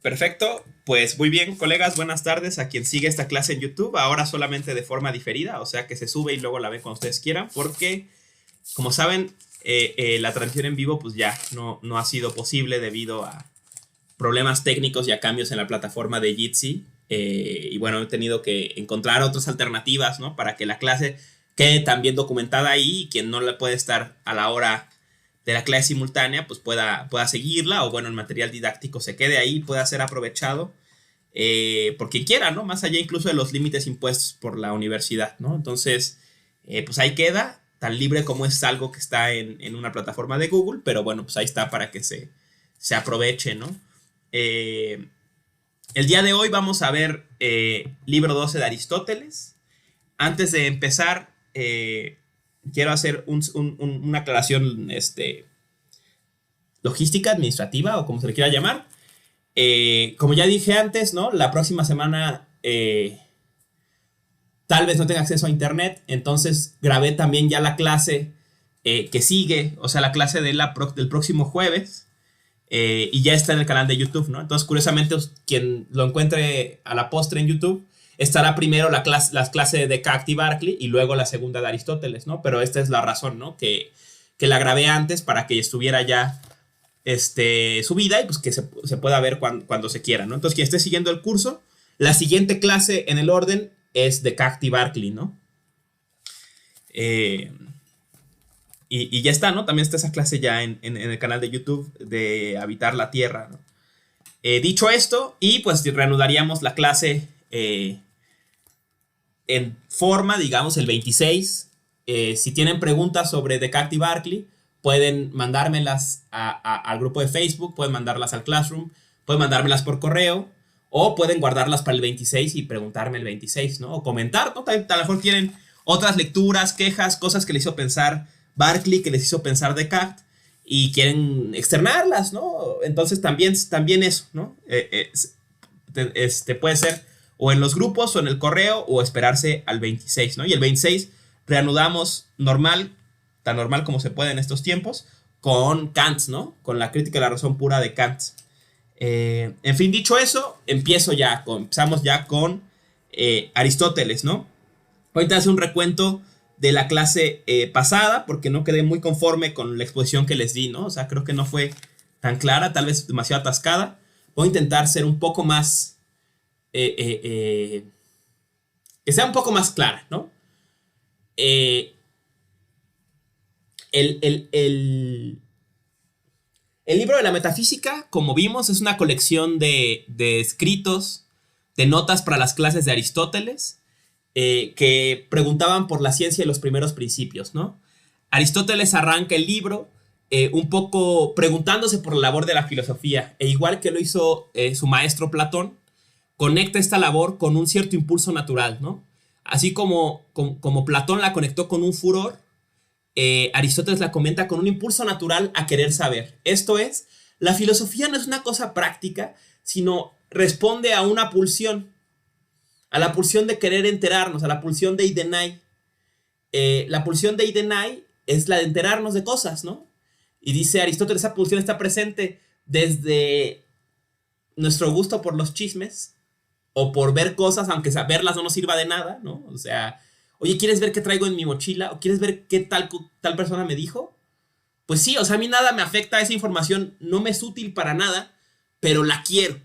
Perfecto, pues muy bien, colegas, buenas tardes a quien sigue esta clase en YouTube, ahora solamente de forma diferida, o sea que se sube y luego la ven cuando ustedes quieran, porque como saben, la transmisión en vivo pues ya no ha sido posible debido a problemas técnicos y a cambios en la plataforma de Jitsi, y bueno, he tenido que encontrar otras alternativas, ¿no? Para que la clase quede también documentada ahí y quien no la puede estar a la hora de la clase simultánea, pues pueda seguirla, o bueno, el material didáctico se quede ahí, pueda ser aprovechado por quien quiera, ¿no? Más allá incluso de los límites impuestos por la universidad, ¿no? Entonces, pues ahí queda, tan libre como es algo que está en una plataforma de Google, pero bueno, pues ahí está para que se aproveche, ¿no? El día de hoy vamos a ver libro 12 de Aristóteles. Antes de empezar, quiero hacer una aclaración logística, administrativa o como se le quiera llamar. Como ya dije antes, ¿no? La próxima semana tal vez no tenga acceso a internet, entonces grabé también ya la clase que sigue, o sea, la clase del próximo jueves, y ya está en el canal de YouTube, ¿no? Entonces, curiosamente, quien lo encuentre a la postre en YouTube, estará primero la clase de Descartes y Berkeley y luego la segunda de Aristóteles, ¿no? Pero esta es la razón, ¿no? Que la grabé antes para que estuviera ya subida y pues que se pueda ver cuando se quiera, ¿no? Entonces, quien esté siguiendo el curso, la siguiente clase en el orden es Descartes y Berkeley, ¿no? Y ya está, ¿no? También está esa clase ya en el canal de YouTube de Habitar la Tierra, ¿no? Dicho esto, y pues reanudaríamos la clase en forma, digamos, el 26. Si tienen preguntas sobre Descartes y Berkeley, pueden mandármelas al grupo de Facebook, pueden mandarlas al Classroom, pueden mandármelas por correo, o pueden guardarlas para el 26 y preguntarme el 26, ¿no? O comentar, ¿no? A lo mejor tienen otras lecturas, quejas, cosas que les hizo pensar Berkeley, que les hizo pensar Descartes, y quieren externarlas, ¿no? Entonces también eso, ¿no? Puede ser o en los grupos o en el correo o esperarse al 26, ¿no? Y el 26 reanudamos tan normal como se puede en estos tiempos, con Kant, ¿no? Con la crítica de la razón pura de Kant. En fin, dicho eso, empezamos ya con Aristóteles, ¿no? Ahorita hace un recuento de la clase pasada, porque no quedé muy conforme con la exposición que les di, ¿no? O sea, creo que no fue tan clara, tal vez demasiado atascada. Voy a intentar ser un poco más, que sea un poco más clara, ¿no? El libro de la metafísica, como vimos, es una colección de escritos, de notas para las clases de Aristóteles, que preguntaban por la ciencia y los primeros principios, ¿no? Aristóteles arranca el libro un poco preguntándose por la labor de la filosofía, e igual que lo hizo su maestro Platón, conecta esta labor con un cierto impulso natural, ¿no? Así como Platón la conectó con un furor, Aristóteles la comenta con un impulso natural a querer saber. Esto es, la filosofía no es una cosa práctica, sino responde a una pulsión, a la pulsión de querer enterarnos, a la pulsión de Idenai. La pulsión de Idenai es la de enterarnos de cosas, ¿no? Y dice Aristóteles, esa pulsión está presente desde nuestro gusto por los chismes o por ver cosas, aunque verlas no nos sirva de nada, ¿no? O sea, oye, ¿quieres ver qué traigo en mi mochila? ¿O quieres ver qué tal persona me dijo? Pues sí, o sea, a mí nada me afecta, esa información no me es útil para nada, pero la quiero.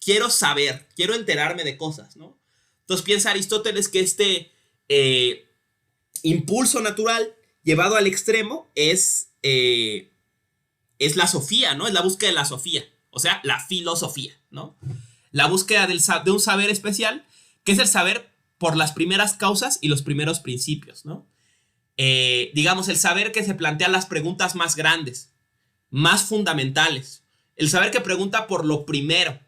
Quiero saber, quiero enterarme de cosas, ¿no? Entonces piensa Aristóteles que impulso natural llevado al extremo es la sofía, ¿no? Es la búsqueda de la sofía, o sea, la filosofía, ¿no? La búsqueda de un saber especial, que es el saber por las primeras causas y los primeros principios, ¿no? Digamos, el saber que se plantea las preguntas más grandes, más fundamentales. El saber que pregunta por lo primero.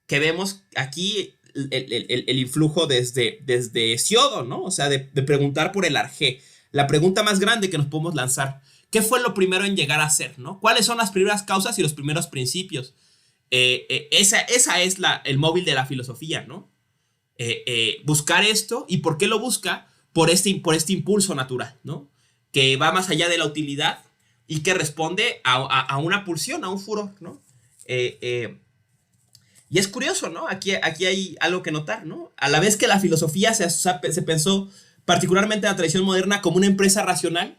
Que vemos aquí el influjo desde Hesiodo, ¿no? O sea, de preguntar por el arjé. La pregunta más grande que nos podemos lanzar. ¿Qué fue lo primero en llegar a ser, ¿no? ¿Cuáles son las primeras causas y los primeros principios? Esa es el móvil de la filosofía, ¿no? Buscar esto. ¿Y por qué lo busca? Por este impulso natural, ¿no? Que va más allá de la utilidad y que responde a una pulsión, a un furor, ¿no? Y es curioso, ¿no? Aquí hay algo que notar, ¿no? A la vez que la filosofía se pensó particularmente en la tradición moderna como una empresa racional,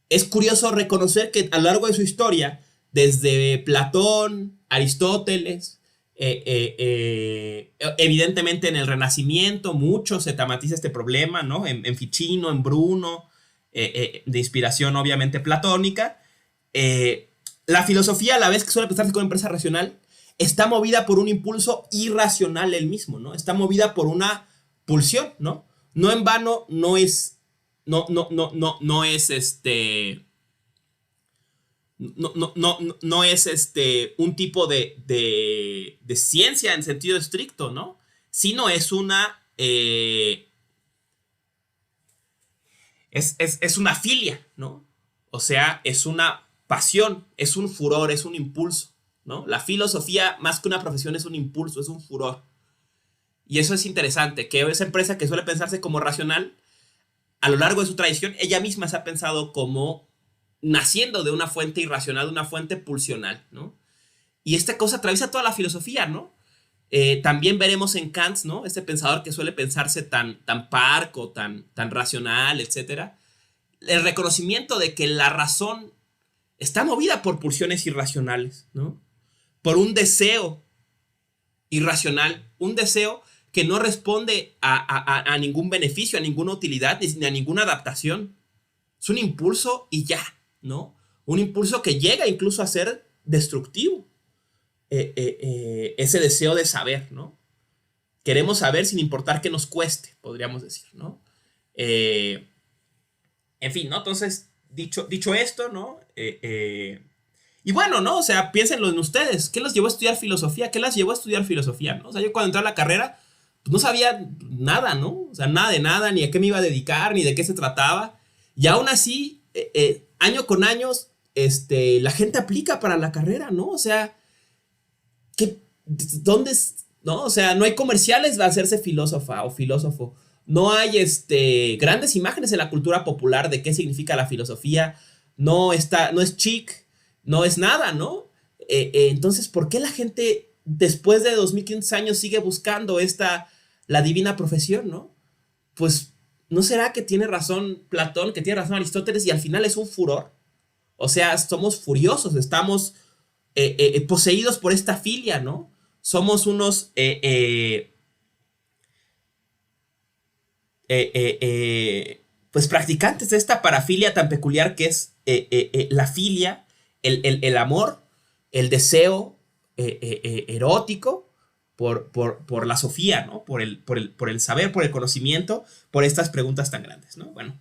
es curioso reconocer que a lo largo de su historia, desde Platón, Aristóteles, evidentemente en el Renacimiento, mucho se tematiza este problema, ¿no? En Ficino, en Bruno, de inspiración obviamente platónica. La filosofía, a la vez que suele pensarse como empresa racional, está movida por un impulso irracional él mismo, ¿no? Está movida por una pulsión, ¿no? No en vano, no es no es un tipo de ciencia en sentido estricto, ¿no? Sino es es una filia, ¿no? O sea, es una pasión, es un furor, es un impulso, ¿no? La filosofía, más que una profesión, es un impulso, es un furor. Y eso es interesante, que esa empresa que suele pensarse como racional, a lo largo de su tradición, ella misma se ha pensado como naciendo de una fuente irracional, de una fuente pulsional, ¿no? Y esta cosa atraviesa toda la filosofía, ¿no? También veremos en Kant, ¿no? Este pensador que suele pensarse tan parco, tan racional, etcétera. El reconocimiento de que la razón está movida por pulsiones irracionales, ¿no? Por un deseo irracional, un deseo que no responde a ningún beneficio, a ninguna utilidad, ni a ninguna adaptación. Es un impulso y ya, ¿no? Un impulso que llega incluso a ser destructivo. Ese deseo de saber, ¿no? Queremos saber sin importar que nos cueste, podríamos decir, ¿no? En fin, ¿no? Entonces, dicho esto, ¿no? Y bueno, ¿no? O sea, piénsenlo en ustedes. ¿Qué los llevó a estudiar filosofía? ¿Qué las llevó a estudiar filosofía, ¿no? O sea, yo cuando entré a la carrera, pues no sabía nada, ¿no? O sea, nada de nada, ni a qué me iba a dedicar, ni de qué se trataba. Y aún así, año con año, la gente aplica para la carrera, ¿no? O sea, ¿dónde no? O sea, no hay comerciales de hacerse filósofa o filósofo. No hay grandes imágenes en la cultura popular de qué significa la filosofía. No es chic, no es nada, ¿no? Entonces, ¿por qué la gente después de 2500 años sigue buscando la divina profesión, ¿no? Pues, ¿no será que tiene razón Platón, que tiene razón Aristóteles y al final es un furor? O sea, somos furiosos, estamos poseídos por esta filia, ¿no? Somos unos pues practicantes de esta parafilia tan peculiar que es la filia, el amor, el deseo erótico por la sofía, ¿no? Por el saber, por el conocimiento, por estas preguntas tan grandes, ¿no? Bueno,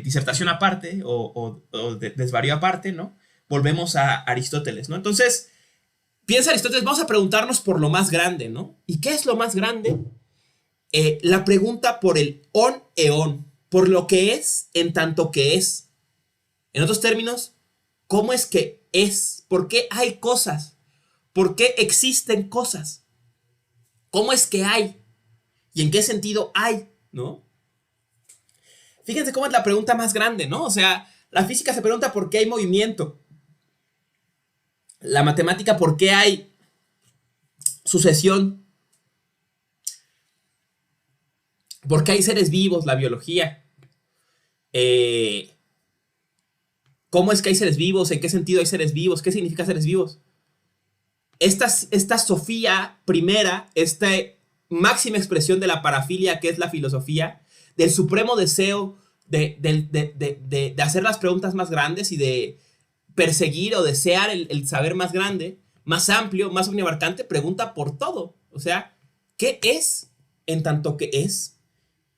disertación aparte o desvarío aparte, ¿no? Volvemos a Aristóteles, ¿no? Entonces, piensa Aristóteles, vamos a preguntarnos por lo más grande, ¿no? ¿Y qué es lo más grande? La pregunta por el on eon, por lo que es en tanto que es. En otros términos, ¿cómo es que es? ¿Por qué hay cosas? ¿Por qué existen cosas? ¿Cómo es que hay? ¿Y en qué sentido hay? ¿No? Fíjense cómo es la pregunta más grande, ¿no? O sea, la física se pregunta por qué hay movimiento. La matemática, ¿por qué hay sucesión? ¿Por qué hay seres vivos? La biología. ¿Cómo es que hay seres vivos? ¿En qué sentido hay seres vivos? ¿Qué significa seres vivos? Esta Sofía primera, esta máxima expresión de la parafilia que es la filosofía, del supremo deseo de hacer las preguntas más grandes y de perseguir o desear el saber más grande, más amplio, más omniabarcante, pregunta por todo. O sea, ¿qué es en tanto que es?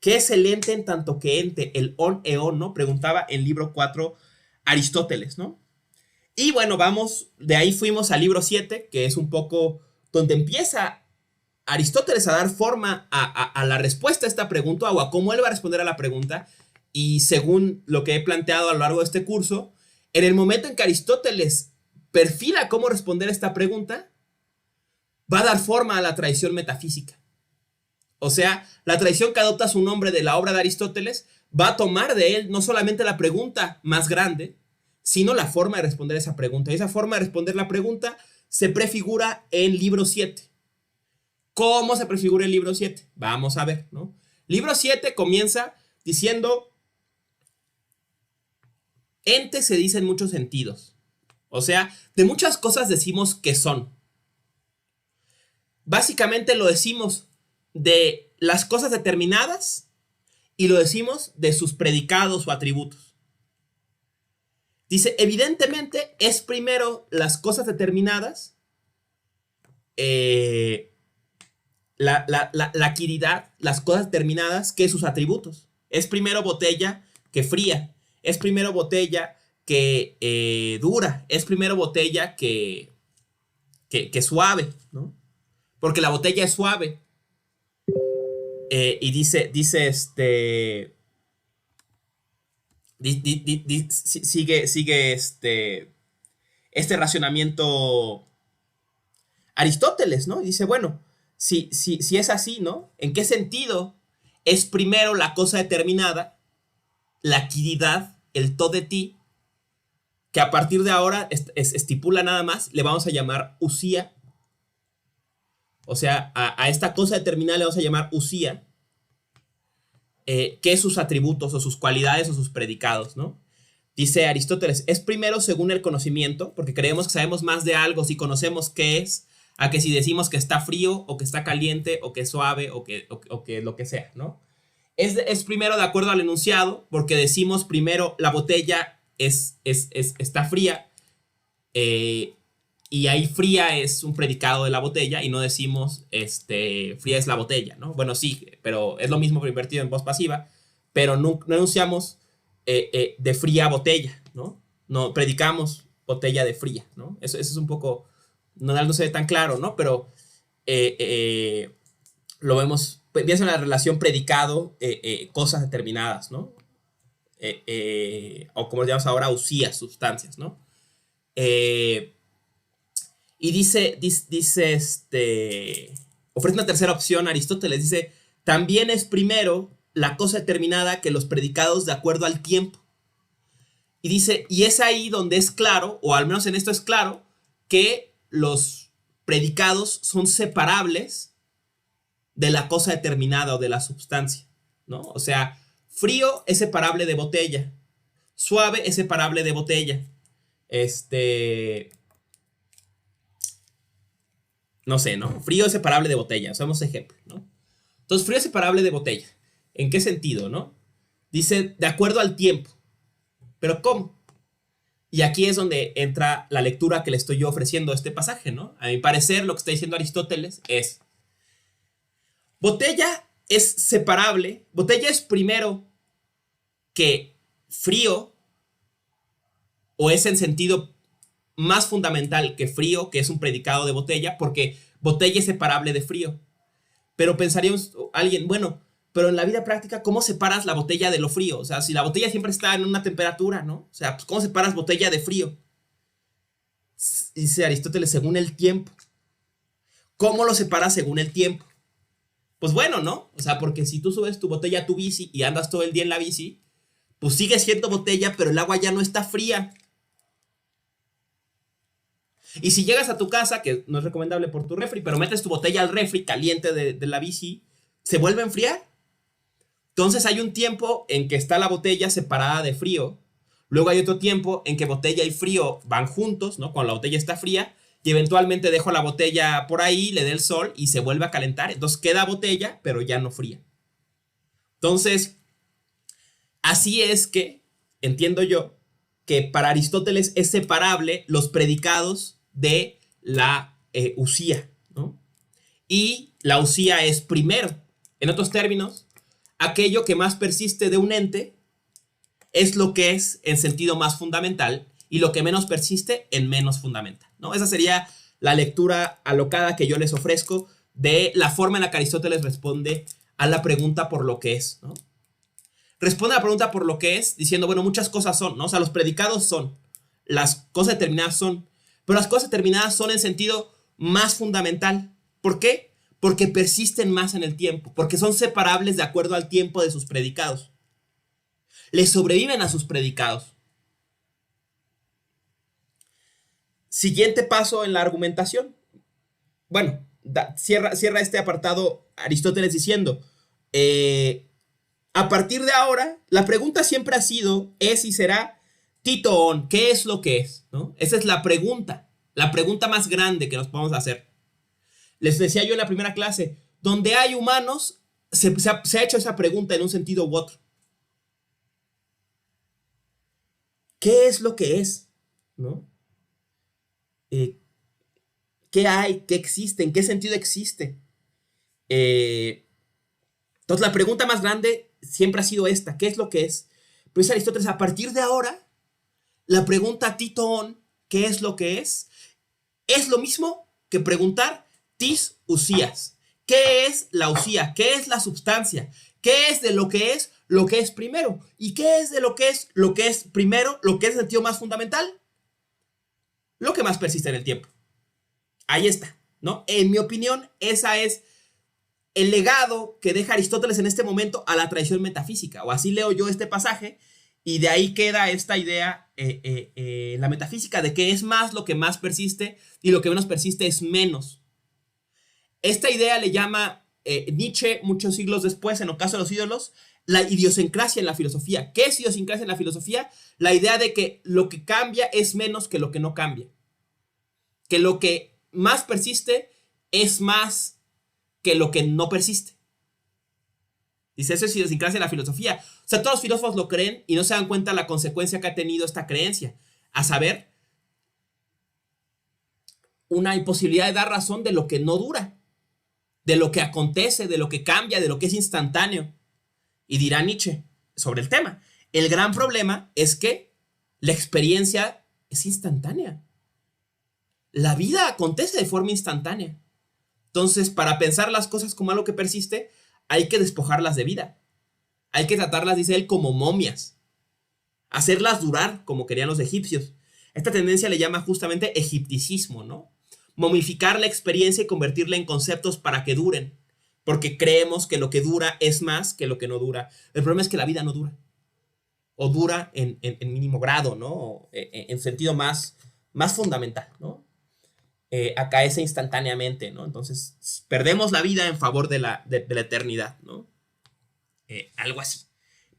¿Qué es el ente en tanto que ente? El on eon, ¿no? Preguntaba en libro 4 Aristóteles, ¿no? Y bueno, de ahí fuimos al libro 7, que es un poco donde empieza Aristóteles a dar forma a la respuesta a esta pregunta o a cómo él va a responder a la pregunta. Y según lo que he planteado a lo largo de este curso, en el momento en que Aristóteles perfila cómo responder a esta pregunta, va a dar forma a la tradición metafísica. O sea, la tradición que adopta su nombre de la obra de Aristóteles va a tomar de él no solamente la pregunta más grande, sino la forma de responder esa pregunta. Y esa forma de responder la pregunta se prefigura en libro 7. ¿Cómo se prefigura el libro 7? Vamos a ver, ¿no? Libro 7 comienza diciendo: ente se dice en muchos sentidos. O sea, de muchas cosas decimos que son. Básicamente lo decimos de las cosas determinadas y lo decimos de sus predicados o atributos. Dice, evidentemente es primero las cosas determinadas, la quiridad, las cosas determinadas que sus atributos. Es primero botella que fría. Es primero botella que dura. Es primero botella que suave, ¿no? Porque la botella es suave. Y dice sigue este racionamiento Aristóteles, ¿no? Y dice, bueno, si es así, ¿no? ¿En qué sentido es primero la cosa determinada, la quiridad, el to de ti, que a partir de ahora estipula nada más, le vamos a llamar usía? O sea, a esta cosa determinada le vamos a llamar usía, que sus atributos o sus cualidades o sus predicados, ¿no? Dice Aristóteles, es primero según el conocimiento, porque creemos que sabemos más de algo si conocemos qué es, a que si decimos que está frío o que está caliente o que es suave o que lo que sea, ¿no? Es primero de acuerdo al enunciado, porque decimos primero la botella está fría, y ahí fría es un predicado de la botella y no decimos fría es la botella, ¿no? Bueno, sí, pero es lo mismo pero invertido en voz pasiva, pero no enunciamos de fría botella, ¿no? No predicamos botella de fría, ¿no? Eso es un poco, no se ve tan claro, ¿no? Pero lo vemos, piensa en la relación predicado, cosas determinadas, ¿no? O como le llamamos ahora, usías, sustancias, ¿no? Y dice, ofrece una tercera opción Aristóteles, dice, también es primero la cosa determinada que los predicados de acuerdo al tiempo. Y dice, y es ahí donde es claro, o al menos en esto es claro, que los predicados son separables de la cosa determinada o de la sustancia, ¿no? O sea, frío es separable de botella, suave es separable de botella, no sé, ¿no? Frío es separable de botella, usamos ejemplo, ¿no? Entonces, frío es separable de botella. ¿En qué sentido, no? Dice, de acuerdo al tiempo. ¿Pero cómo? Y aquí es donde entra la lectura que le estoy yo ofreciendo a este pasaje, ¿no? A mi parecer, lo que está diciendo Aristóteles es, botella es separable, botella es primero que frío, o es en sentido más fundamental que frío, que es un predicado de botella, porque botella es separable de frío. Pero pensaríamos alguien, bueno, pero en la vida práctica, ¿cómo separas la botella de lo frío? O sea, si la botella siempre está en una temperatura, ¿no? O sea, pues, ¿cómo separas botella de frío? Dice Aristóteles, según el tiempo. ¿Cómo lo separas según el tiempo? Pues bueno, ¿no? O sea, porque si tú subes tu botella a tu bici y andas todo el día en la bici, pues sigue siendo botella, pero el agua ya no está fría. Y si llegas a tu casa, que no es recomendable por tu refri, pero metes tu botella al refri caliente de la bici, ¿se vuelve a enfriar? Entonces hay un tiempo en que está la botella separada de frío. Luego hay otro tiempo en que botella y frío van juntos, ¿no? Cuando la botella está fría. Y eventualmente dejo la botella por ahí, le dé el sol y se vuelve a calentar. Entonces queda botella, pero ya no fría. Entonces, así es que, entiendo yo, que para Aristóteles es separable los predicados de la usía, ¿no? Y la usía es primero. En otros términos, aquello que más persiste de un ente es lo que es en sentido más fundamental y lo que menos persiste en menos fundamental, ¿no? Esa sería la lectura alocada que yo les ofrezco de la forma en la que Aristóteles responde a la pregunta por lo que es, ¿no? Responde a la pregunta por lo que es diciendo, bueno, muchas cosas son, ¿no? O sea, los predicados son, las cosas determinadas son, pero las cosas determinadas son en sentido más fundamental. ¿Por qué? Porque persisten más en el tiempo, porque son separables de acuerdo al tiempo de sus predicados. Le sobreviven a sus predicados. Siguiente paso en la argumentación. Bueno, cierra este apartado Aristóteles diciendo, a partir de ahora, la pregunta siempre ha sido, es y será, Tito, ¿qué es lo que es? ¿No? Esa es la pregunta más grande que nos podemos hacer. Les decía yo en la primera clase, donde hay humanos, se ha hecho esa pregunta en un sentido u otro. ¿Qué es lo que es? ¿No? ¿Qué hay? ¿Qué existe? ¿En qué sentido existe? Entonces la pregunta más grande siempre ha sido esta, ¿qué es lo que es? Pues Aristóteles, a partir de ahora, la pregunta Tito, ¿qué es lo que es? Es lo mismo que preguntar tis usías. ¿Qué es la usía? ¿Qué es la substancia? ¿Qué es de lo que es primero? ¿Y qué es de lo que es primero, lo que es el sentido más fundamental? Lo que más persiste en el tiempo. Ahí está, ¿no? En mi opinión, esa es el legado que deja Aristóteles en este momento a la tradición metafísica, o así leo yo este pasaje, y de ahí queda esta idea, la metafísica, de que es más lo que más persiste y lo que menos persiste es menos. Esta idea le llama Nietzsche, muchos siglos después, en Ocaso de los ídolos, la idiosincrasia en la filosofía. ¿Qué es idiosincrasia en la filosofía? La idea de que lo que cambia es menos que lo que no cambia. Que lo que más persiste es más que lo que no persiste. Dice, eso es idiosincrasia en la filosofía. O sea, todos los filósofos lo creen y no se dan cuenta de la consecuencia que ha tenido esta creencia. A saber, una imposibilidad de dar razón de lo que no dura, de lo que acontece, de lo que cambia, de lo que es instantáneo. Y dirá Nietzsche sobre el tema, el gran problema es que la experiencia es instantánea. La vida acontece de forma instantánea. Entonces, para pensar las cosas como algo que persiste, hay que despojarlas de vida. Hay que tratarlas, dice él, como momias. Hacerlas durar, como querían los egipcios. Esta tendencia le llama justamente egipticismo, ¿no? Momificar la experiencia y convertirla en conceptos para que duren. Porque creemos que lo que dura es más que lo que no dura. El problema es que la vida no dura. O dura en mínimo grado, ¿no? En sentido más fundamental, ¿no? Acaece instantáneamente, ¿no? Entonces, perdemos la vida en favor de la eternidad, ¿no? Algo así.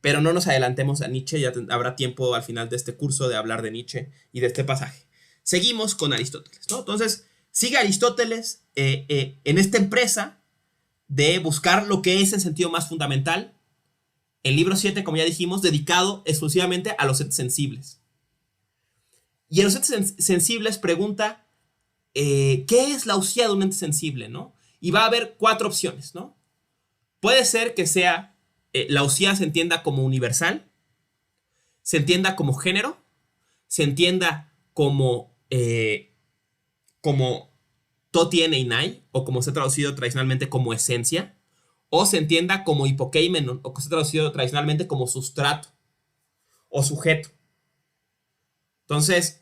Pero no nos adelantemos a Nietzsche, ya habrá tiempo al final de este curso de hablar de Nietzsche y de este pasaje. Seguimos con Aristóteles, ¿no? Entonces, sigue Aristóteles en esta empresa de buscar lo que es el sentido más fundamental. El libro 7, como ya dijimos, dedicado exclusivamente a los entes sensibles. Y en los entes sensibles pregunta, ¿qué es la usía de un ente sensible, ¿no? Y va a haber 4 opciones, ¿no? Puede ser que sea, la usía se entienda como universal, se entienda como género, se entienda como to tiene y nai, o como se ha traducido tradicionalmente como esencia, o se entienda como hipokeimenon, o que se ha traducido tradicionalmente como sustrato o sujeto. Entonces,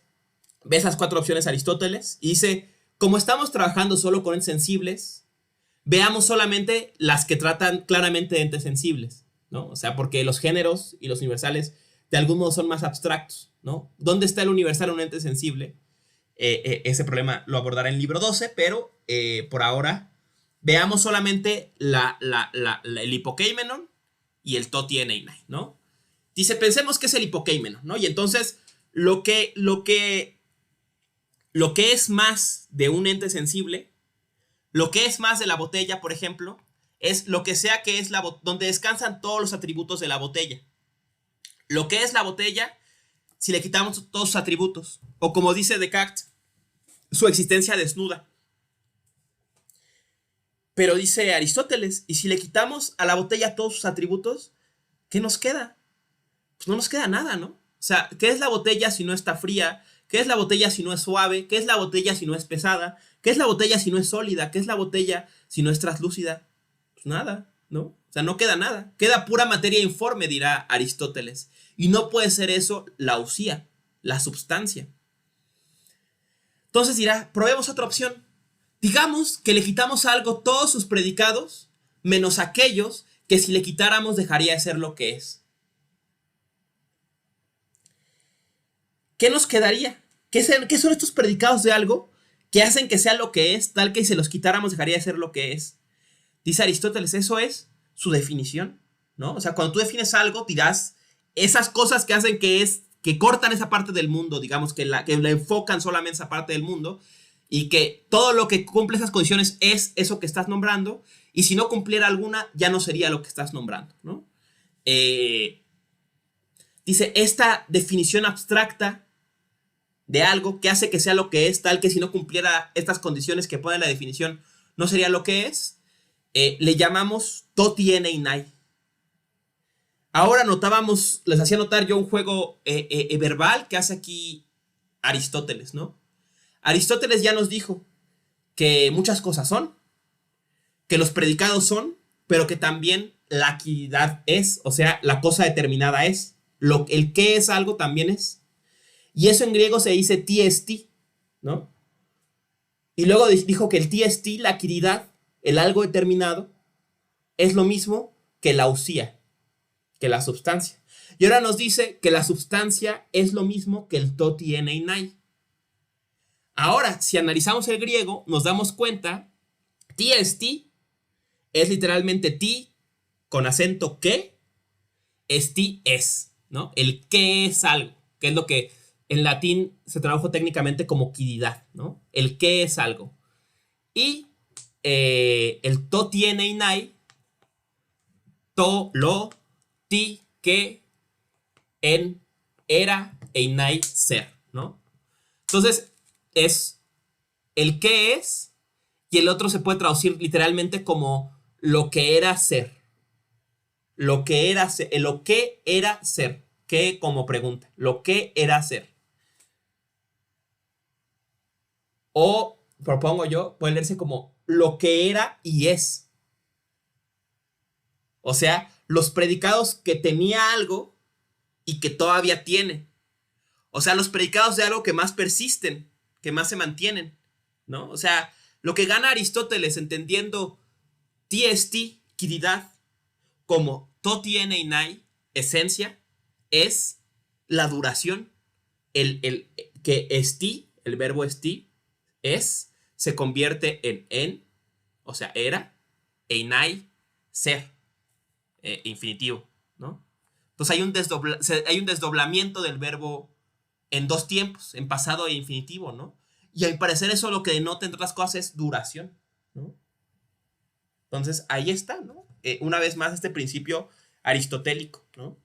ve esas 4 opciones Aristóteles y dice, como estamos trabajando solo con entes sensibles, veamos solamente las que tratan claramente de entes sensibles, ¿no? O sea, porque los géneros y los universales de algún modo son más abstractos, ¿no? ¿Dónde está el universal en un ente sensible? Ese problema lo abordará en el libro 12, pero por ahora veamos solamente el hipokeimenon y el to tiene y nai, ¿no? Dice, pensemos que es el hipokeimenon, ¿no? Y entonces, lo que es más de un ente sensible, lo que es más de la botella, por ejemplo, es lo que sea que es donde descansan todos los atributos de la botella. Lo que es la botella, si le quitamos todos sus atributos, o como dice Descartes, su existencia desnuda. Pero dice Aristóteles, y si le quitamos a la botella todos sus atributos, ¿qué nos queda? Pues no nos queda nada, ¿no? O sea, ¿qué es la botella si no está fría? ¿Qué es la botella si no es suave? ¿Qué es la botella si no es pesada? ¿Qué es la botella si no es sólida? ¿Qué es la botella si no es translúcida? Pues nada, ¿no? O sea, no queda nada. Queda pura materia informe, dirá Aristóteles. Y no puede ser eso la usía, la substancia. Entonces dirá, probemos otra opción. Digamos que le quitamos a algo todos sus predicados, menos aquellos que si le quitáramos dejaría de ser lo que es. ¿Qué nos quedaría? ¿Qué son estos predicados de algo que hacen que sea lo que es, tal que si se los quitáramos dejaría de ser lo que es? Dice Aristóteles, eso es su definición, ¿no? O sea, cuando tú defines algo, dirás esas cosas que hacen que cortan esa parte del mundo, digamos, que la enfocan solamente esa parte del mundo, y que todo lo que cumple esas condiciones es eso que estás nombrando, y si no cumpliera alguna, ya no sería lo que estás nombrando, ¿no? Dice, esta definición abstracta de algo que hace que sea lo que es, tal que si no cumpliera estas condiciones que pone la definición, no sería lo que es, le llamamos toti ene inai. Ahora les hacía notar yo un juego verbal que hace aquí Aristóteles, ¿no? Aristóteles ya nos dijo que muchas cosas son, que los predicados son, pero que también la actividad es, o sea, la cosa determinada es. El que es algo también es. Y eso en griego se dice tiesti, ¿no? Y luego dijo que el tiesti, la actividad, el algo determinado, es lo mismo que la usía, que la substancia. Y ahora nos dice que la substancia es lo mismo que el toti ene inai. Ahora, si analizamos el griego, nos damos cuenta, tiesti es literalmente ti con acento que, esti es, ¿no? El que es algo, que es lo que en latín se tradujo técnicamente como quididad, ¿no? El que es algo. Y el to tiene inai, to, lo, ti, que, en, era, e inai, ser, ¿no? Entonces, es el que es, y el otro se puede traducir literalmente como lo que era ser. Lo que era ser. Lo que era ser. Que como pregunta. Lo que era ser. O, propongo yo, puede leerse como lo que era y es. O sea, los predicados que tenía algo y que todavía tiene. O sea, los predicados de algo que más persisten, que más se mantienen, ¿no? O sea, lo que gana Aristóteles entendiendo tiesti, quididad, como toti ene inai, esencia, es la duración. Que esti, el verbo esti, es, se convierte en, o sea, era, e inai, ser, infinitivo, ¿no? Entonces hay un desdoblamiento del verbo en dos tiempos, en pasado e infinitivo, ¿no? Y al parecer eso lo que denota, entre otras cosas, es duración, ¿no? Entonces ahí está, ¿no? Una vez más este principio aristotélico, ¿no?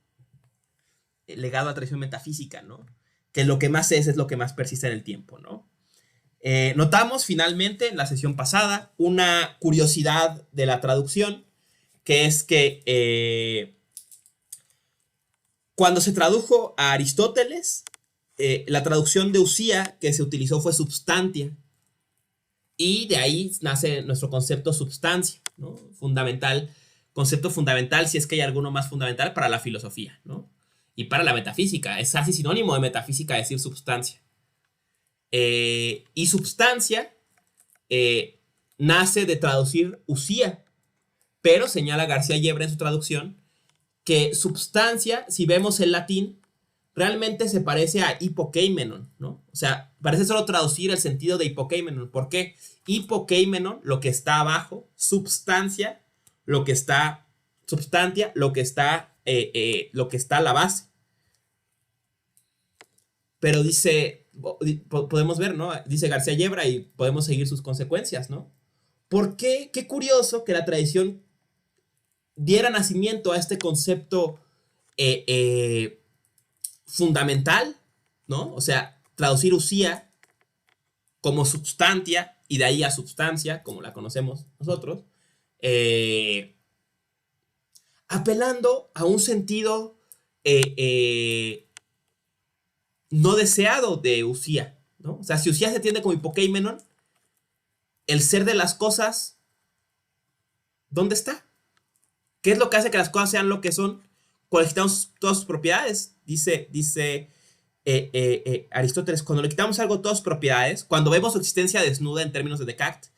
Legado a tradición metafísica, ¿no? Que lo que más es lo que más persiste en el tiempo, ¿no? Notamos finalmente en la sesión pasada una curiosidad de la traducción, que es que cuando se tradujo a Aristóteles, la traducción de usía que se utilizó fue substantia, y de ahí nace nuestro concepto substancia, ¿no? Fundamental, concepto fundamental, si es que hay alguno más fundamental para la filosofía, ¿no? Y para la metafísica, es casi sinónimo de metafísica decir substancia. Y substancia nace de traducir usía, pero señala García Yebra en su traducción que substancia, si vemos el latín, realmente se parece a hipokeimenon, ¿no? O sea, parece solo traducir el sentido de hipokeimenon. ¿Por qué? Hipokeimenon, lo que está abajo, substancia, lo que está, substantia, lo que está a la base. Pero dice, podemos ver, ¿no? Dice García Yebra y podemos seguir sus consecuencias, ¿no? ¿Por qué? Qué curioso que la tradición diera nacimiento a este concepto fundamental, ¿no? O sea, traducir usía como substantia y de ahí a substancia, como la conocemos nosotros, apelando a un sentido no deseado de usía, ¿no? O sea, si usía se entiende como hipokeimenon, el ser de las cosas, ¿dónde está? ¿Qué es lo que hace que las cosas sean lo que son? Cuando le quitamos todas sus propiedades, dice Aristóteles, cuando le quitamos algo todas sus propiedades, cuando vemos su existencia desnuda en términos de Descartes,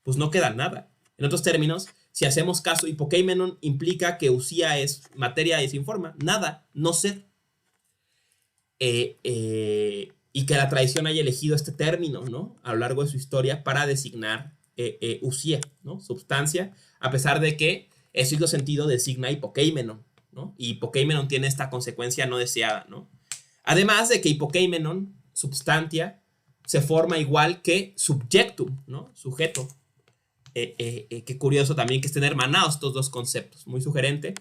pues no queda nada. En otros términos, si hacemos caso, hipokeimenon implica que usía es materia y sin forma, nada, no ser. y que la tradición haya elegido este término, ¿no? A lo largo de su historia para designar usía, ¿no? Substancia, a pesar de que el ciclo sentido designa hipokeimenon, ¿no? Y hipokeimenon tiene esta consecuencia no deseada, ¿no? Además de que hipokeimenon, substantia, se forma igual que subjectum, ¿no? Sujeto. Qué curioso también que estén hermanados estos dos conceptos, muy sugerente.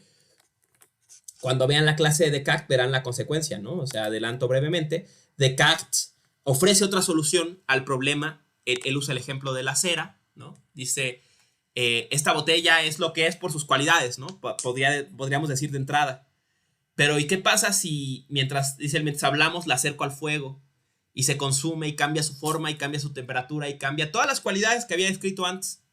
Cuando vean la clase de Descartes verán la consecuencia, ¿no? O sea, adelanto brevemente. Descartes ofrece otra solución al problema. Él usa el ejemplo de la cera, ¿no? Dice, esta botella es lo que es por sus cualidades, ¿no? Podríamos decir de entrada. Pero ¿y qué pasa si mientras hablamos la acerco al fuego y se consume y cambia su forma y cambia su temperatura y cambia todas las cualidades que había descrito antes?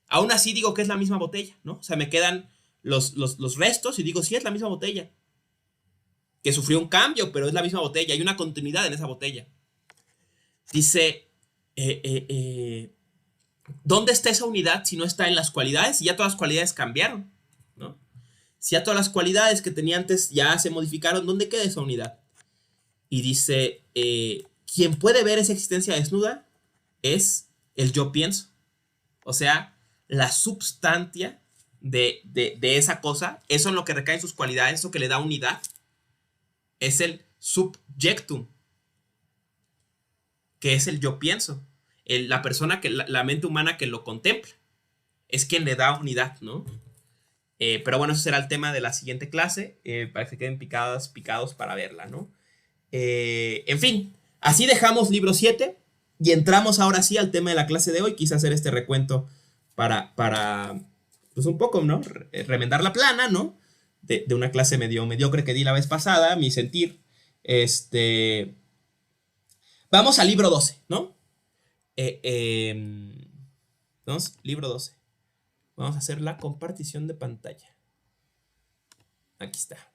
Aún así digo que es la misma botella, ¿no? O sea, me quedan los restos y digo, sí, es la misma botella. Que sufrió un cambio, pero es la misma botella. Hay una continuidad en esa botella. Dice, ¿dónde está esa unidad si no está en las cualidades? Si ya todas las cualidades cambiaron, ¿no? Si ya todas las cualidades que tenía antes ya se modificaron, ¿dónde queda esa unidad? Y dice, quien puede ver esa existencia desnuda es el yo pienso. O sea, la substancia de esa cosa, eso en lo que recaen sus cualidades, eso que le da unidad, es el subjectum, que es el yo pienso. La persona, la mente humana que lo contempla, es quien le da unidad, ¿no? Pero bueno, eso será el tema de la siguiente clase, para que se queden picados para verla, ¿no? En fin, así dejamos libro 7 y entramos ahora sí al tema de la clase de hoy. Quise hacer este recuento para pues un poco, ¿no? Remendar la plana, ¿no? De una clase medio mediocre que di la vez pasada, mi sentir. Vamos al libro 12, ¿no? Vamos, libro 12. Vamos a hacer la compartición de pantalla. Aquí está.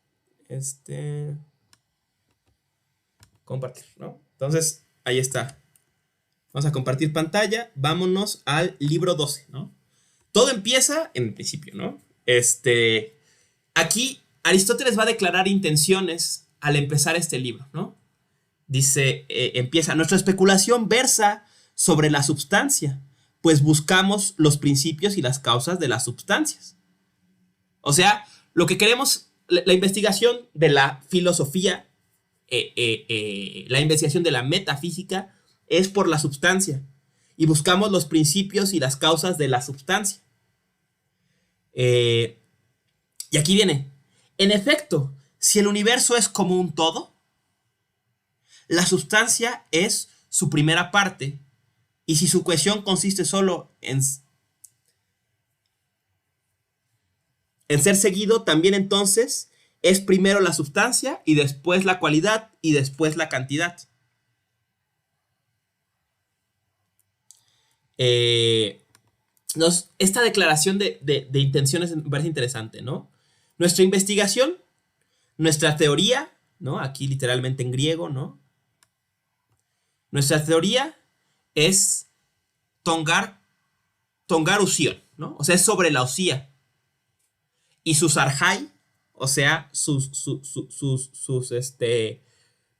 Compartir, ¿no? Entonces, ahí está. Vamos a compartir pantalla. Vámonos al libro 12, ¿no? Todo empieza en el principio, ¿no? Aquí Aristóteles va a declarar intenciones al empezar este libro, ¿no? Dice, empieza, nuestra especulación versa sobre la substancia, pues buscamos los principios y las causas de las substancias. O sea, lo que queremos, la investigación de la filosofía, la investigación de la metafísica es por la substancia y buscamos los principios y las causas de la substancia. Y aquí viene, en efecto, si el universo es como un todo, la substancia es su primera parte, y si su cohesión consiste solo en ser seguido, también entonces es primero la substancia y después la cualidad y después la cantidad. Esta declaración de intenciones me parece interesante, ¿no? Nuestra investigación, nuestra teoría, ¿no? Aquí literalmente en griego, ¿no? Nuestra teoría es tongar usión, ¿no? O sea, es sobre la usía. Y sus arjai, o sea, sus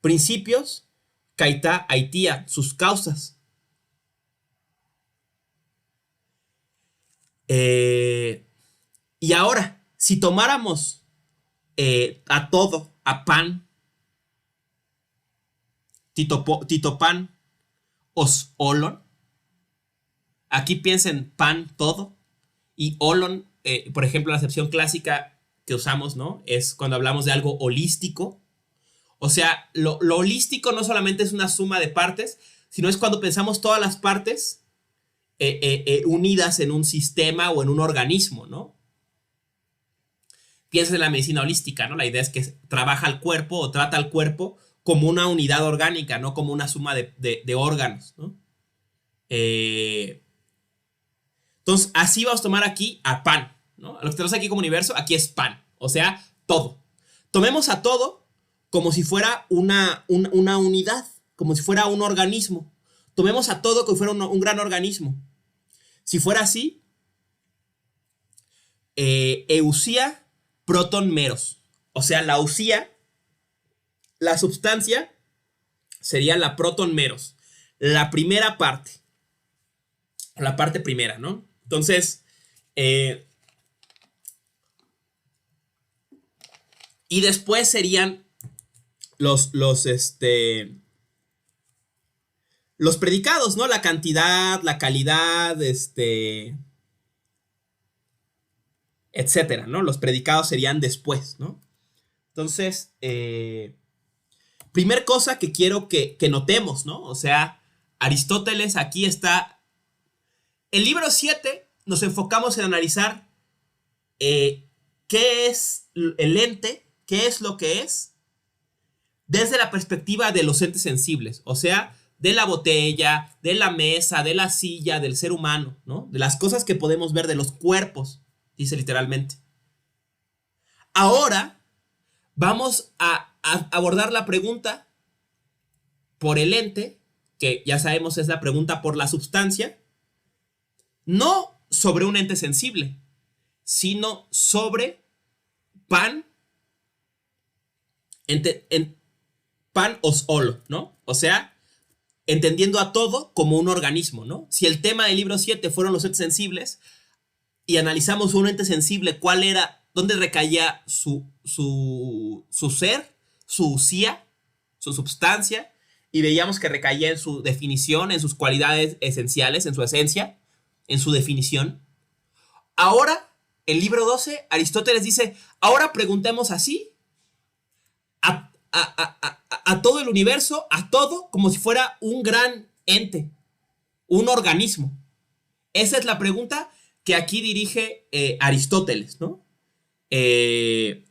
principios, kaita aitia, sus causas. Y ahora, si tomáramos a todo, a pan, titopan, os olon, aquí piensen pan todo, y olon, por ejemplo, la acepción clásica que usamos, ¿no? Es cuando hablamos de algo holístico. O sea, lo holístico no solamente es una suma de partes, sino es cuando pensamos todas las partes unidas en un sistema o en un organismo, ¿no? Piensas en la medicina holística, ¿no? La idea es que trabaja al cuerpo o trata al cuerpo como una unidad orgánica, no como una suma de órganos, ¿no? Entonces, así vamos a tomar aquí a pan, ¿no? A lo que tenemos aquí como universo, aquí es pan, o sea, todo. Tomemos a todo como si fuera una unidad, como si fuera un organismo. Tomemos a todo como si fuera un gran organismo. Si fuera así, eusía proton meros. O sea, la usía, la substancia, sería la proton meros, la primera parte, la parte primera, ¿no? Entonces, y después serían los predicados, ¿no? La cantidad, la calidad, etcétera, ¿no? Los predicados serían después, ¿no? Entonces, primer cosa que quiero que notemos, ¿no? O sea, Aristóteles aquí está. El libro 7 nos enfocamos en analizar qué es el ente, qué es lo que es, desde la perspectiva de los entes sensibles, o sea, de la botella, de la mesa, de la silla, del ser humano, ¿no? De las cosas que podemos ver, de los cuerpos, dice literalmente. Ahora vamos a abordar la pregunta por el ente, que ya sabemos es la pregunta por la sustancia, no sobre un ente sensible, sino sobre pan, pan o solo, ¿no? O sea, entendiendo a todo como un organismo, ¿no? Si el tema del libro 7 fueron los entes sensibles y analizamos un ente sensible, ¿cuál era, dónde recaía su ser, su usía, su substancia? Y veíamos que recaía en su definición, en sus cualidades esenciales, en su esencia, en su definición. Ahora, el libro 12, Aristóteles dice, ahora preguntemos así a todo el universo, a todo, como si fuera un gran ente, un organismo. Esa es la pregunta que aquí dirige Aristóteles, ¿no? Y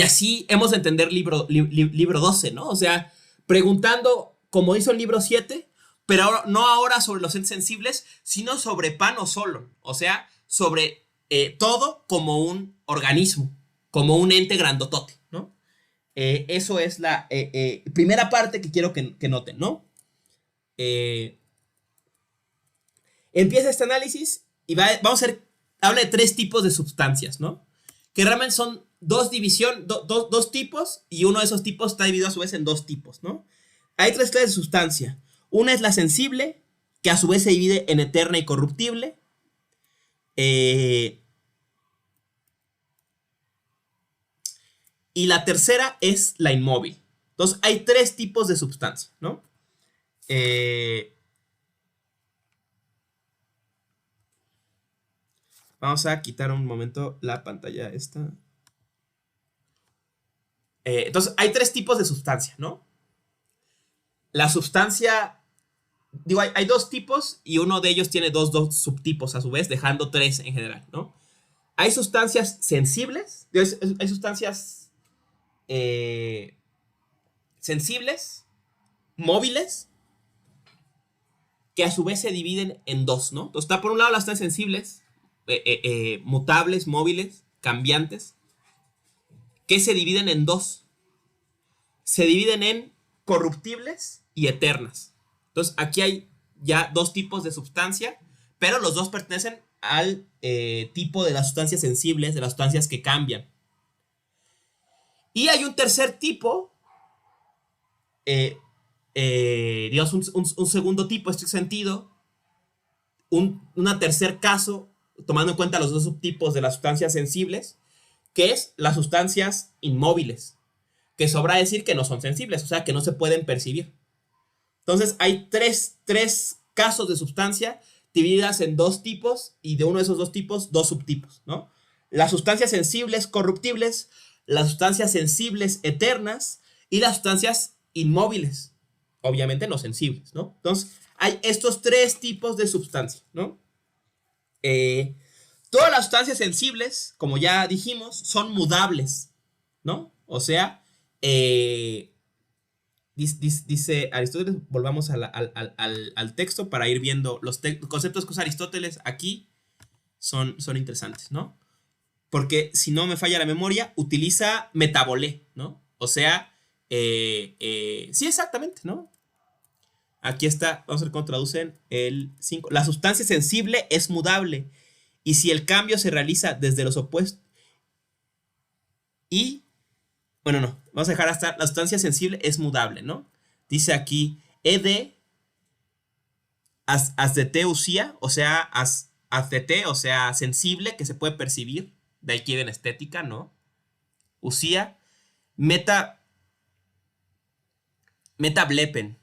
así hemos de entender libro 12, ¿no? O sea, preguntando, como hizo el libro 7, pero ahora, no ahora sobre los entes sensibles, sino sobre pan o solo, o sea, sobre todo como un organismo, como un ente grandotote, ¿no? Eso es la primera parte que quiero que noten, ¿no? Empieza este análisis y vamos a ver, habla de 3 tipos de sustancias, ¿no? Que realmente son dos tipos, y uno de esos tipos está dividido a su vez en 2 tipos, ¿no? Hay 3 clases de sustancia. Una es la sensible, que a su vez se divide en eterna y corruptible. Y la tercera es la inmóvil. Entonces, hay 3 tipos de sustancia, ¿no? Vamos a quitar un momento la pantalla esta. Entonces, hay 3 tipos de sustancia, ¿no? La sustancia, digo, hay 2 tipos y uno de ellos tiene dos subtipos a su vez, dejando 3 en general, ¿no? Hay sustancias sensibles, hay sustancias sensibles, móviles, que a su vez se dividen en 2, ¿no? Entonces está por un lado las sustancias sensibles, mutables, móviles, cambiantes, que se dividen en 2. Se dividen en corruptibles y eternas. Entonces aquí hay ya 2 tipos de sustancia, pero los 2 pertenecen al tipo de las sustancias sensibles, de las sustancias que cambian. Y hay un tercer tipo, digamos un segundo tipo, en este sentido, una tercer caso, tomando en cuenta los 2 subtipos de las sustancias sensibles, que es las sustancias inmóviles, que sobra decir que no son sensibles, o sea, que no se pueden percibir. Entonces hay tres casos de sustancia divididas en 2 tipos, y de uno de esos 2 tipos, 2 subtipos, ¿no? Las sustancias sensibles corruptibles, las sustancias sensibles eternas y las sustancias inmóviles, obviamente no sensibles, ¿no? Entonces hay estos 3 tipos de sustancia, ¿no? Todas las sustancias sensibles, como ya dijimos, son mudables, ¿no? O sea, dice Aristóteles, volvamos al texto para ir viendo los conceptos que usa Aristóteles aquí, son interesantes, ¿no? Porque si no me falla la memoria, utiliza metabolé, ¿no? O sea, sí, exactamente, ¿no? Aquí está, vamos a ver cómo traducen el 5. La sustancia sensible es mudable, y si el cambio se realiza desde los opuestos, y, bueno, no, vamos a dejar hasta la sustancia sensible es mudable, ¿no? Dice aquí, ed as de te usía, o sea, as de te, o sea, sensible, que se puede percibir. De ahí quieren estética, ¿no? Usía, meta, metablepen,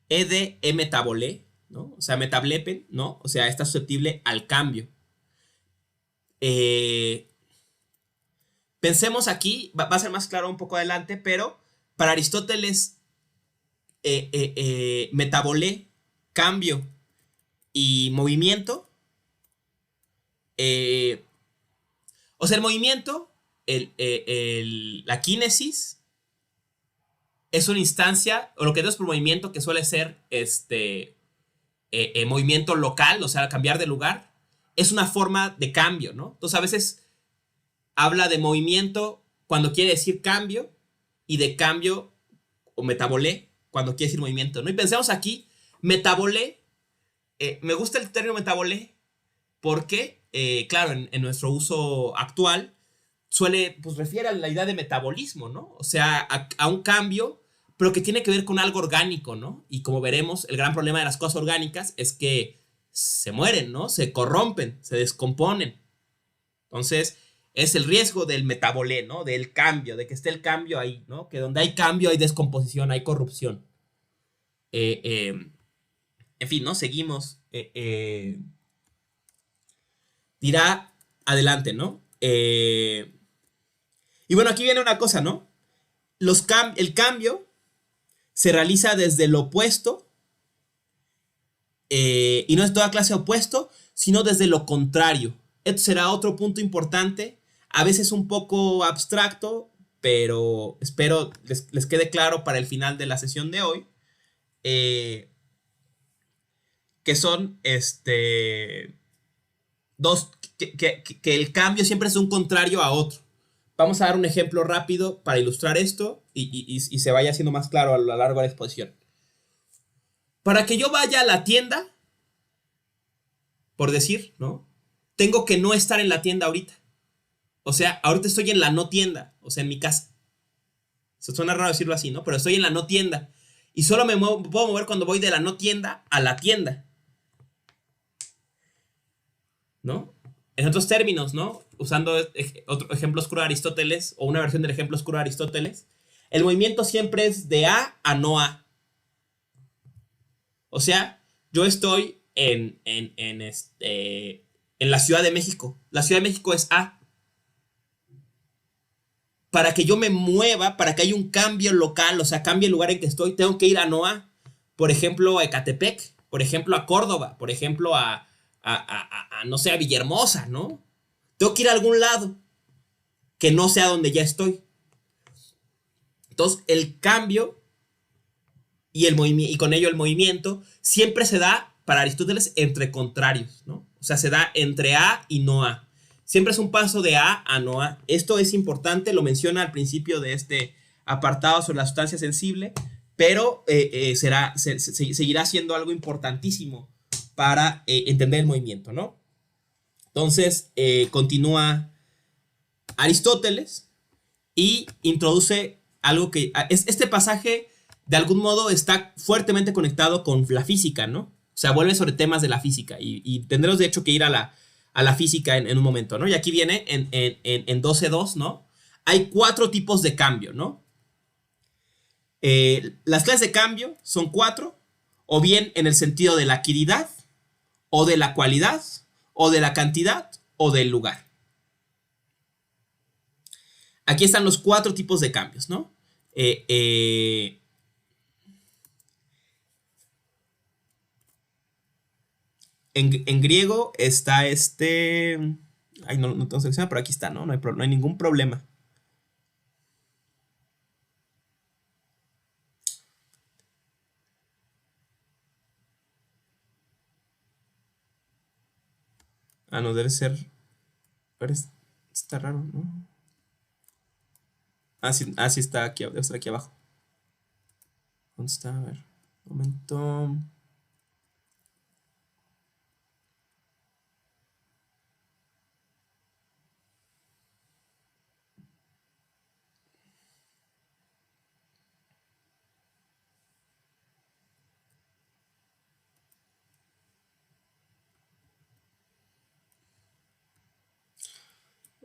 ed e metabolé, ¿no? O sea, metablepen, ¿no? O sea, está susceptible al cambio. Eh, Pensemos aquí, va a ser más claro un poco adelante, pero para Aristóteles, metabolé, cambio y movimiento, eh, o sea, el movimiento, la kínesis, es una instancia, o lo que es por movimiento, que suele ser movimiento local, o sea, cambiar de lugar, es una forma de cambio, ¿no? Entonces, a veces habla de movimiento cuando quiere decir cambio y de cambio o metabolé cuando quiere decir movimiento, ¿no? Y pensemos aquí, metabolé, me gusta el término metabolé porque, claro, en nuestro uso actual suele, pues refiere a la idea de metabolismo, ¿no? O sea, a un cambio, pero que tiene que ver con algo orgánico, ¿no? Y como veremos, el gran problema de las cosas orgánicas es que se mueren, ¿no? Se corrompen, se descomponen. Entonces, es el riesgo del metabolé, ¿no? Del cambio, de que esté el cambio ahí, ¿no? Que donde hay cambio hay descomposición, hay corrupción. Eh, eh, en fin, ¿no? Seguimos. Dirá adelante, ¿no? Y bueno, aquí viene una cosa, ¿no? El cambio se realiza desde el opuesto, y no es toda clase de opuesto, sino desde lo contrario. Esto será otro punto importante, a veces un poco abstracto, pero espero les quede claro para el final de la sesión de hoy, eh, que son dos, que el cambio siempre es un contrario a otro. Vamos a dar un ejemplo rápido para ilustrar esto y se vaya haciendo más claro a lo largo de la exposición. Para que yo vaya a la tienda, por decir, ¿no? Tengo que no estar en la tienda ahorita. O sea, ahorita estoy en la no tienda, o sea, en mi casa. Se suena raro decirlo así, ¿no? Pero estoy en la no tienda. Y solo puedo mover cuando voy de la no tienda a la tienda, ¿no? En otros términos, ¿no? Usando otro ejemplo oscuro de Aristóteles, o una versión del ejemplo oscuro de Aristóteles, el movimiento siempre es de a no a. O sea, yo estoy en la Ciudad de México. La Ciudad de México es A. Para que yo me mueva, para que haya un cambio local, o sea, cambie el lugar en que estoy, tengo que ir a no A. Por ejemplo, a Ecatepec, por ejemplo, a Córdoba, por ejemplo, no sé, a Villahermosa, ¿no? Tengo que ir a algún lado que no sea donde ya estoy. Entonces, el cambio y con ello el movimiento siempre se da para Aristóteles entre contrarios, ¿no? O sea, se da entre A y no A. Siempre es un paso de A a no A. Esto es importante, lo menciona al principio de este apartado sobre la sustancia sensible, pero seguirá siendo algo importantísimo para entender el movimiento, ¿no? Entonces, continúa Aristóteles y introduce algo que este pasaje de algún modo está fuertemente conectado con la física, ¿no? O sea, vuelve sobre temas de la física y tendremos de hecho que ir a la física en un momento, ¿no? Y aquí viene en 12.2, ¿no? Hay 4 tipos de cambio, ¿no? Las clases de cambio son 4, o bien en el sentido de la quiridad, o de la cualidad, o de la cantidad, o del lugar. Aquí están los 4 tipos de cambios, ¿no? En griego está Ay, no tengo seleccionado, pero aquí está, ¿no? No hay ningún problema. Ah, no, debe ser. Está raro, ¿no? Sí está aquí, debe estar aquí abajo. ¿Dónde está? A ver. Un momento.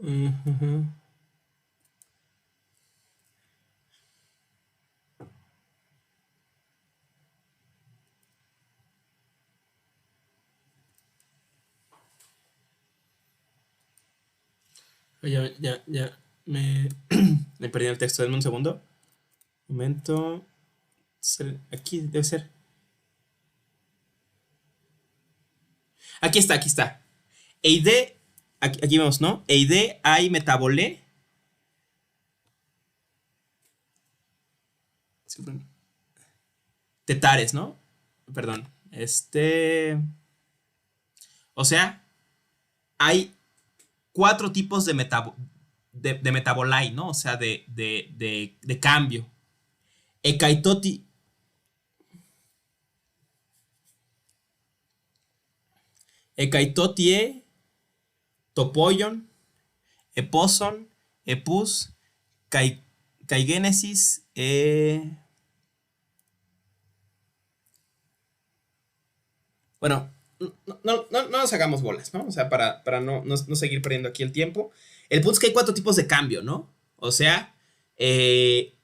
Ujú. Ya. Me perdí el texto. Denme un segundo. Momento. Aquí debe ser. Aquí está, aquí está. Eide. Aquí vemos, ¿no? Eide ai metabolé. Tetares, ¿no? Perdón. O sea, hay cuatro tipos de metabolai, ¿no? O sea, de cambio. Ekaitoti. Ekaitotie, topoion, eposon, epus, caigénesis, bueno, no nos hagamos bolas, ¿no? O sea, para no seguir perdiendo aquí el tiempo. El punto es que hay cuatro tipos de cambio, ¿no? O sea,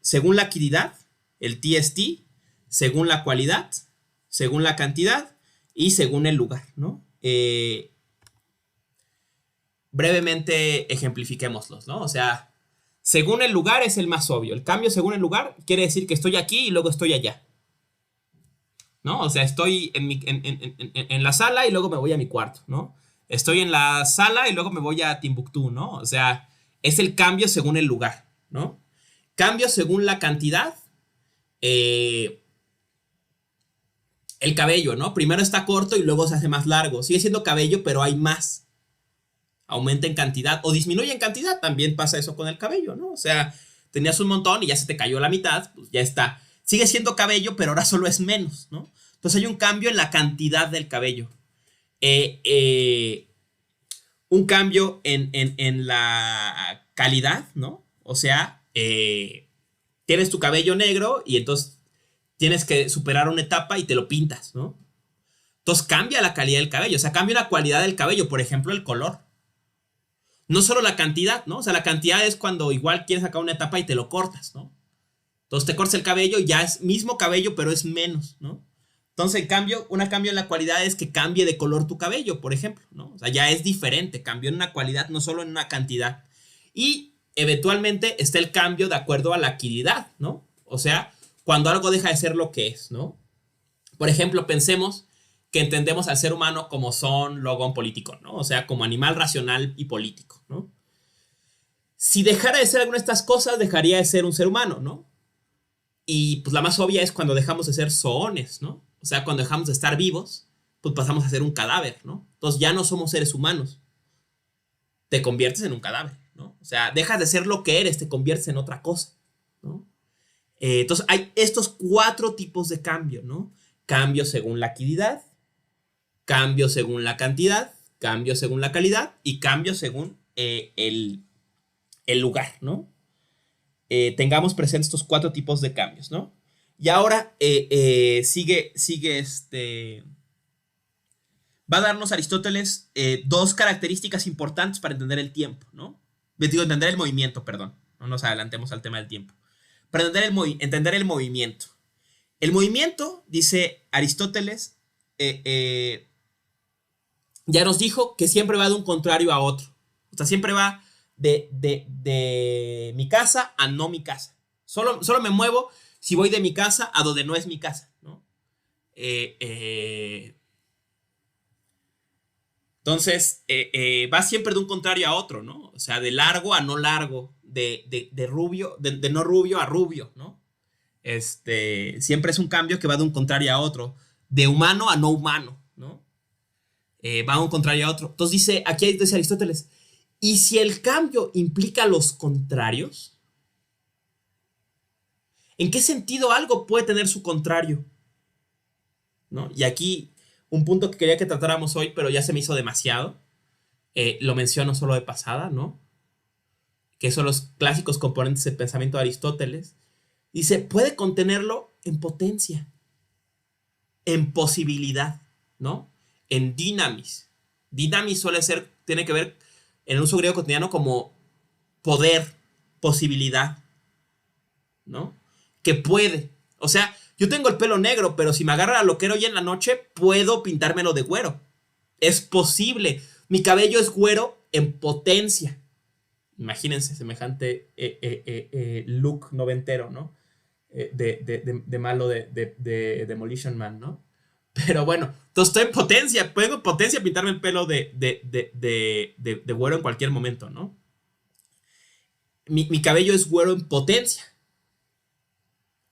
según la acuidad, el TST, según la cualidad, según la cantidad y según el lugar, ¿no? Brevemente ejemplifiquémoslos, ¿no? O sea, según el lugar es el más obvio. El cambio según el lugar quiere decir que estoy aquí y luego estoy allá, ¿no? O sea, estoy en la sala y luego me voy a mi cuarto, ¿no? Estoy en la sala y luego me voy a Timbuktu, ¿no? O sea, es el cambio según el lugar, ¿no? Cambio según la cantidad. eh, el cabello, ¿no? Primero está corto y luego se hace más largo. Sigue siendo cabello, pero hay más. Aumenta en cantidad o disminuye en cantidad. También pasa eso con el cabello, ¿no? O sea, tenías un montón y ya se te cayó la mitad, pues ya está. Sigue siendo cabello, pero ahora solo es menos, ¿no? Entonces hay un cambio en la cantidad del cabello. Eh, eh, un cambio en la calidad, ¿no? O sea, tienes tu cabello negro y entonces tienes que superar una etapa y te lo pintas, ¿no? Entonces cambia la calidad del cabello, o sea, cambia la cualidad del cabello, por ejemplo, el color. No solo la cantidad, ¿no? O sea, la cantidad es cuando igual quieres sacar una etapa y te lo cortas, ¿no? Entonces te cortas el cabello y ya es mismo cabello, pero es menos, ¿no? Entonces, en cambio, un cambio en la cualidad es que cambie de color tu cabello, por ejemplo, ¿no? O sea, ya es diferente, cambió en una cualidad, no solo en una cantidad. Y eventualmente está el cambio de acuerdo a la acuidad, ¿no? O sea, cuando algo deja de ser lo que es, ¿no? Por ejemplo, pensemos que entendemos al ser humano como son, logón político, ¿no? O sea, como animal racional y político, ¿no? Si dejara de ser alguna de estas cosas, dejaría de ser un ser humano, ¿no? Y pues la más obvia es cuando dejamos de ser zoones, ¿no? O sea, cuando dejamos de estar vivos, pues pasamos a ser un cadáver, ¿no? Entonces ya no somos seres humanos, te conviertes en un cadáver, ¿no? O sea, dejas de ser lo que eres, te conviertes en otra cosa, ¿no? Entonces hay estos cuatro tipos de cambio, ¿no? Cambio según la acuidad, cambio según la cantidad, cambio según la calidad y cambio según el lugar, ¿no? Tengamos presentes estos cuatro tipos de cambios, ¿no? Y ahora sigue va a darnos Aristóteles dos características importantes para entender el tiempo, ¿no? Digo, entender el movimiento, perdón. No nos adelantemos al tema del tiempo. Para entender el movimiento. El movimiento, dice Aristóteles, ya nos dijo que siempre va de un contrario a otro. O sea, siempre va de mi casa a no mi casa. Solo me muevo si voy de mi casa a donde no es mi casa, ¿no? Entonces, va siempre de un contrario a otro, ¿no? O sea, de largo a no largo, de rubio, de no rubio a rubio, ¿no? Siempre es un cambio que va de un contrario a otro, de humano a no humano, ¿no? Va a un contrario a otro. Entonces dice, aquí dice Aristóteles, ¿y si el cambio implica los contrarios? ¿En qué sentido algo puede tener su contrario? ¿No? Y aquí un punto que quería que tratáramos hoy, pero ya se me hizo demasiado. Lo menciono solo de pasada, ¿no? Que son los clásicos componentes del pensamiento de Aristóteles. Dice, puede contenerlo en potencia, en posibilidad, ¿no? En dinamis. Dinamis tiene que ver en el uso griego cotidiano como poder, posibilidad, ¿no? Que puede. O sea, yo tengo el pelo negro, pero si me agarra la loquera hoy en la noche, puedo pintármelo de güero. Es posible. Mi cabello es güero en potencia. Imagínense semejante look noventero, ¿no? De malo de Demolition Man, ¿no? Pero bueno, entonces estoy en potencia. Puedo en potencia pintarme el pelo de güero en cualquier momento, ¿no? Mi cabello es güero en potencia.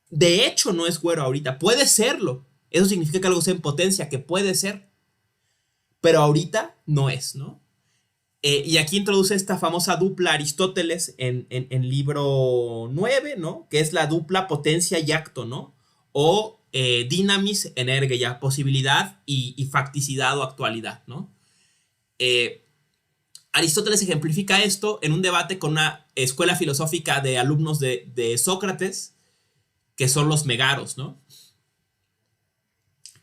De hecho, no es güero ahorita. Puede serlo. Eso significa que algo sea en potencia, que puede ser. Pero ahorita no es, ¿no? Y aquí introduce esta famosa dupla Aristóteles en libro 9, ¿no? Que es la dupla potencia y acto, ¿no? O dynamis energeia, posibilidad y facticidad o actualidad, ¿no? Aristóteles ejemplifica esto en un debate con una escuela filosófica de alumnos de Sócrates, que son los megaros, ¿no?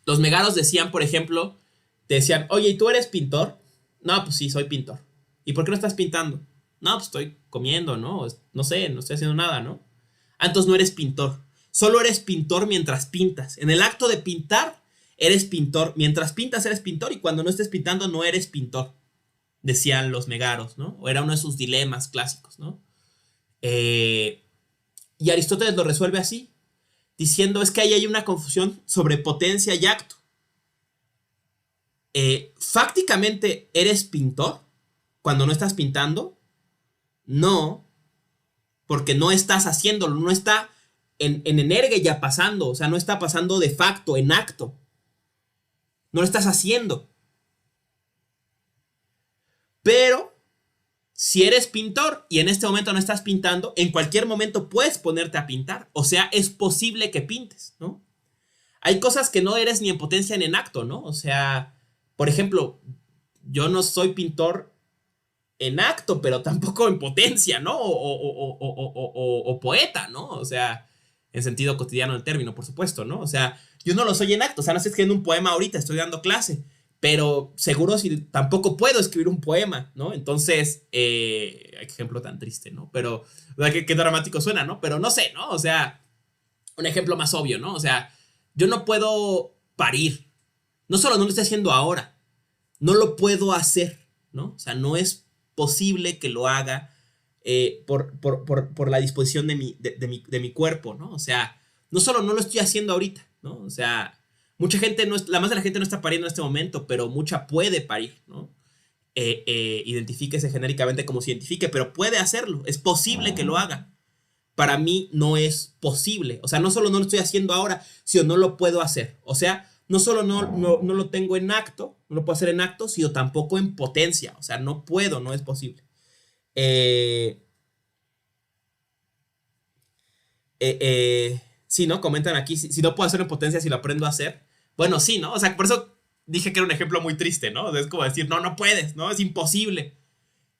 Los megaros decían, por ejemplo, decían, oye, ¿y tú eres pintor? No, pues sí, soy pintor. ¿Y por qué no estás pintando? No, pues estoy comiendo, ¿no? No sé, no estoy haciendo nada, ¿no? Ah, entonces no eres pintor. Solo eres pintor mientras pintas. En el acto de pintar, eres pintor. Mientras pintas, eres pintor. Y cuando no estés pintando, no eres pintor. Decían los megaros, ¿no? O era uno de sus dilemas clásicos, ¿no? Y Aristóteles lo resuelve así, diciendo es que ahí hay una confusión sobre potencia y acto. Fácticamente, ¿eres pintor cuando no estás pintando? No, porque no estás haciéndolo, no está en energía pasando, o sea, no está pasando de facto, en acto. No lo estás haciendo. Pero si eres pintor y en este momento no estás pintando, en cualquier momento puedes ponerte a pintar. O sea, es posible que pintes, ¿no? Hay cosas que no eres ni en potencia ni en acto, ¿no? O sea, por ejemplo, yo no soy pintor en acto, pero tampoco en potencia, ¿no? O poeta, ¿no? O sea, en sentido cotidiano del término, por supuesto, ¿no? O sea, yo no lo soy en acto, o sea, no estoy escribiendo un poema ahorita, estoy dando clase, pero seguro si tampoco puedo escribir un poema, ¿no? Entonces, qué ejemplo tan triste, ¿no? Pero, qué dramático suena, ¿no? Pero no sé, ¿no? O sea, un ejemplo más obvio, ¿no? O sea, yo no puedo parir, no solo no lo estoy haciendo ahora, no lo puedo hacer, ¿no? O sea, no es posible que lo haga por la disposición de mi cuerpo, ¿no? O sea, no solo no lo estoy haciendo ahorita, ¿no? O sea, mucha gente, la más de la gente no está pariendo en este momento, pero mucha puede parir, ¿no? Identifíquese genéricamente como se identifique, pero puede hacerlo, es posible que lo haga. Para mí no es posible, o sea, no solo no lo estoy haciendo ahora, sino no lo puedo hacer, o sea, no solo no lo tengo en acto, no lo puedo hacer en acto, sino tampoco en potencia, o sea, no puedo, no es posible. Sí, ¿no? Comentan aquí, si no puedo hacerlo en potencia, si lo aprendo a hacer. Bueno, sí, ¿no? O sea, por eso dije que era un ejemplo muy triste, ¿no? Es como decir, no, no puedes, ¿no? Es imposible.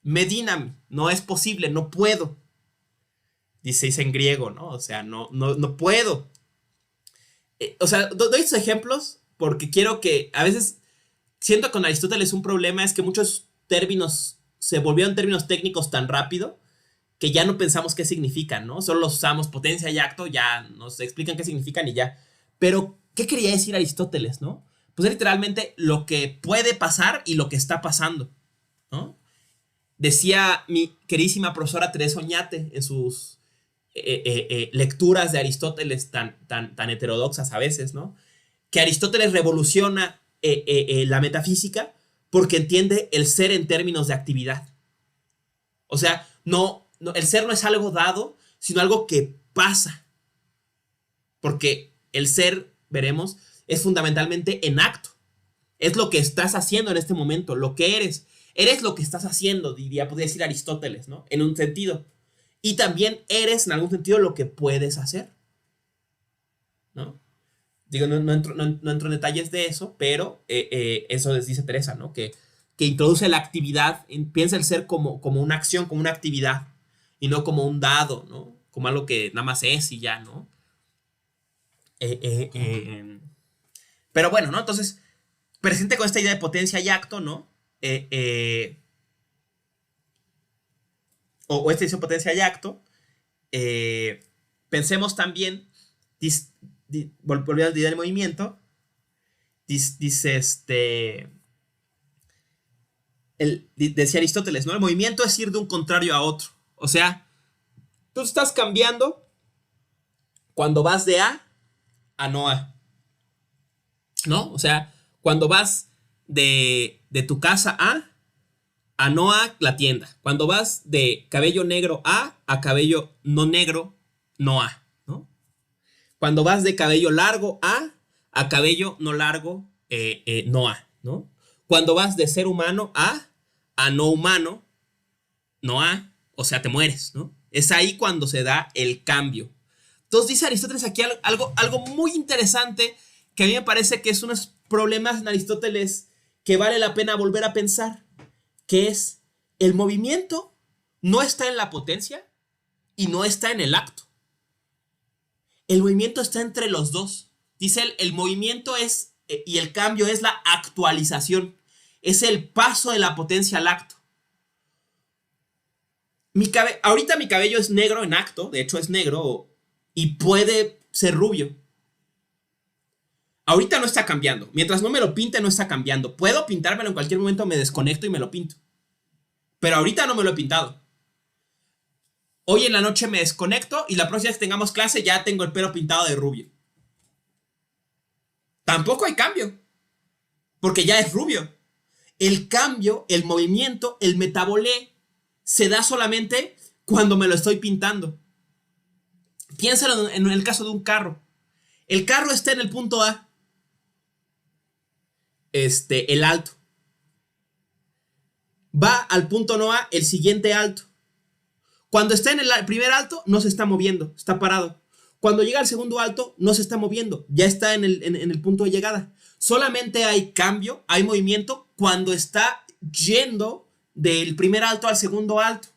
Medinam, no es posible, no puedo. Dice en griego, ¿no? O sea, no puedo. O sea, doy estos ejemplos porque quiero que a veces siento con Aristóteles un problema es que muchos términos se volvieron términos técnicos tan rápido que ya no pensamos qué significan, ¿no? Solo los usamos potencia y acto, ya nos explican qué significan y ya. Pero, ¿qué quería decir Aristóteles, no? Pues es literalmente lo que puede pasar y lo que está pasando, ¿no? Decía mi queridísima profesora Teresa Oñate en sus lecturas de Aristóteles tan heterodoxas a veces, ¿no? Que Aristóteles revoluciona la metafísica porque entiende el ser en términos de actividad. O sea, el ser no es algo dado, sino algo que pasa. Porque el ser, veremos, es fundamentalmente en acto. Es lo que estás haciendo en este momento, lo que eres. Eres lo que estás haciendo, podría decir Aristóteles, ¿no? En un sentido. Y también eres, en algún sentido, lo que puedes hacer, ¿no? Digo, no entro en detalles de eso, pero eso les dice Teresa, ¿no? Que introduce la actividad, piensa el ser como una acción, como una actividad, y no como un dado, ¿no? Como algo que nada más es y ya, ¿no? Pero bueno, ¿no? Entonces, presente con esta idea de potencia y acto, ¿no? o esta dice potencia y acto, pensemos también, volviendo al día del movimiento, dice decía Aristóteles, ¿no? El movimiento es ir de un contrario a otro. O sea, tú estás cambiando cuando vas de a no a, ¿no? O sea, cuando vas de tu casa a no a la tienda. Cuando vas de cabello negro a cabello no negro, no a, ¿no? Cuando vas de cabello largo a cabello no largo, no a, ¿no? Cuando vas de ser humano a no humano, no a, o sea, te mueres, ¿no? Es ahí cuando se da el cambio. Entonces dice Aristóteles aquí algo muy interesante que a mí me parece que es unos problemas en Aristóteles que vale la pena volver a pensar, que es el movimiento no está en la potencia y no está en el acto. El movimiento está entre los dos. Dice él, el movimiento es, y el cambio es la actualización, es el paso de la potencia al acto. Ahorita mi cabello es negro en acto, de hecho es negro y puede ser rubio. Ahorita no está cambiando. Mientras no me lo pinte, no está cambiando. Puedo pintármelo en cualquier momento, me desconecto y me lo pinto. Pero ahorita no me lo he pintado. Hoy en la noche me desconecto y la próxima vez que tengamos clase ya tengo el pelo pintado de rubio. Tampoco hay cambio, porque ya es rubio. El cambio, el movimiento, el metabolé se da solamente cuando me lo estoy pintando. Piénsalo en el caso de un carro. El carro está en el punto A. El alto. Va al punto no A, el siguiente alto. Cuando está en el primer alto, no se está moviendo, está parado. Cuando llega al segundo alto, no se está moviendo, ya está en el punto de llegada. Solamente hay cambio, hay movimiento cuando está yendo del primer alto al segundo alto.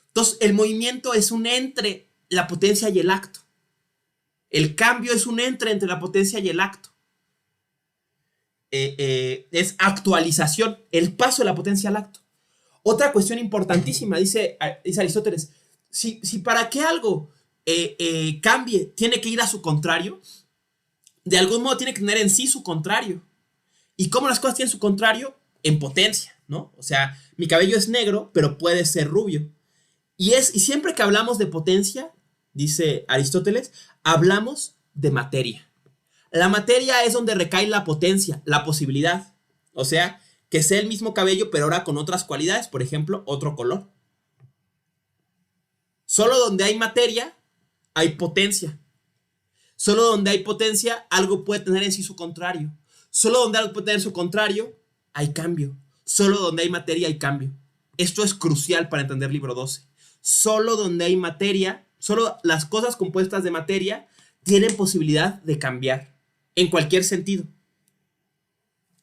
Entonces, el movimiento es un entre la potencia y el acto. El cambio es un entre la potencia y el acto. Es actualización, el paso de la potencia al acto. Otra cuestión importantísima, dice Aristóteles, si para que algo cambie tiene que ir a su contrario, de algún modo tiene que tener en sí su contrario. ¿Y cómo las cosas tienen su contrario? En potencia, ¿no? O sea, mi cabello es negro, pero puede ser rubio. Y siempre que hablamos de potencia, dice Aristóteles, hablamos de materia. La materia es donde recae la potencia, la posibilidad. O sea, que sea el mismo cabello, pero ahora con otras cualidades, por ejemplo, otro color. Solo donde hay materia, hay potencia. Solo donde hay potencia, algo puede tener en sí su contrario. Solo donde algo puede tener su contrario, hay cambio. Solo donde hay materia, hay cambio. Esto es crucial para entender libro 12. Solo donde hay materia, solo las cosas compuestas de materia tienen posibilidad de cambiar en cualquier sentido.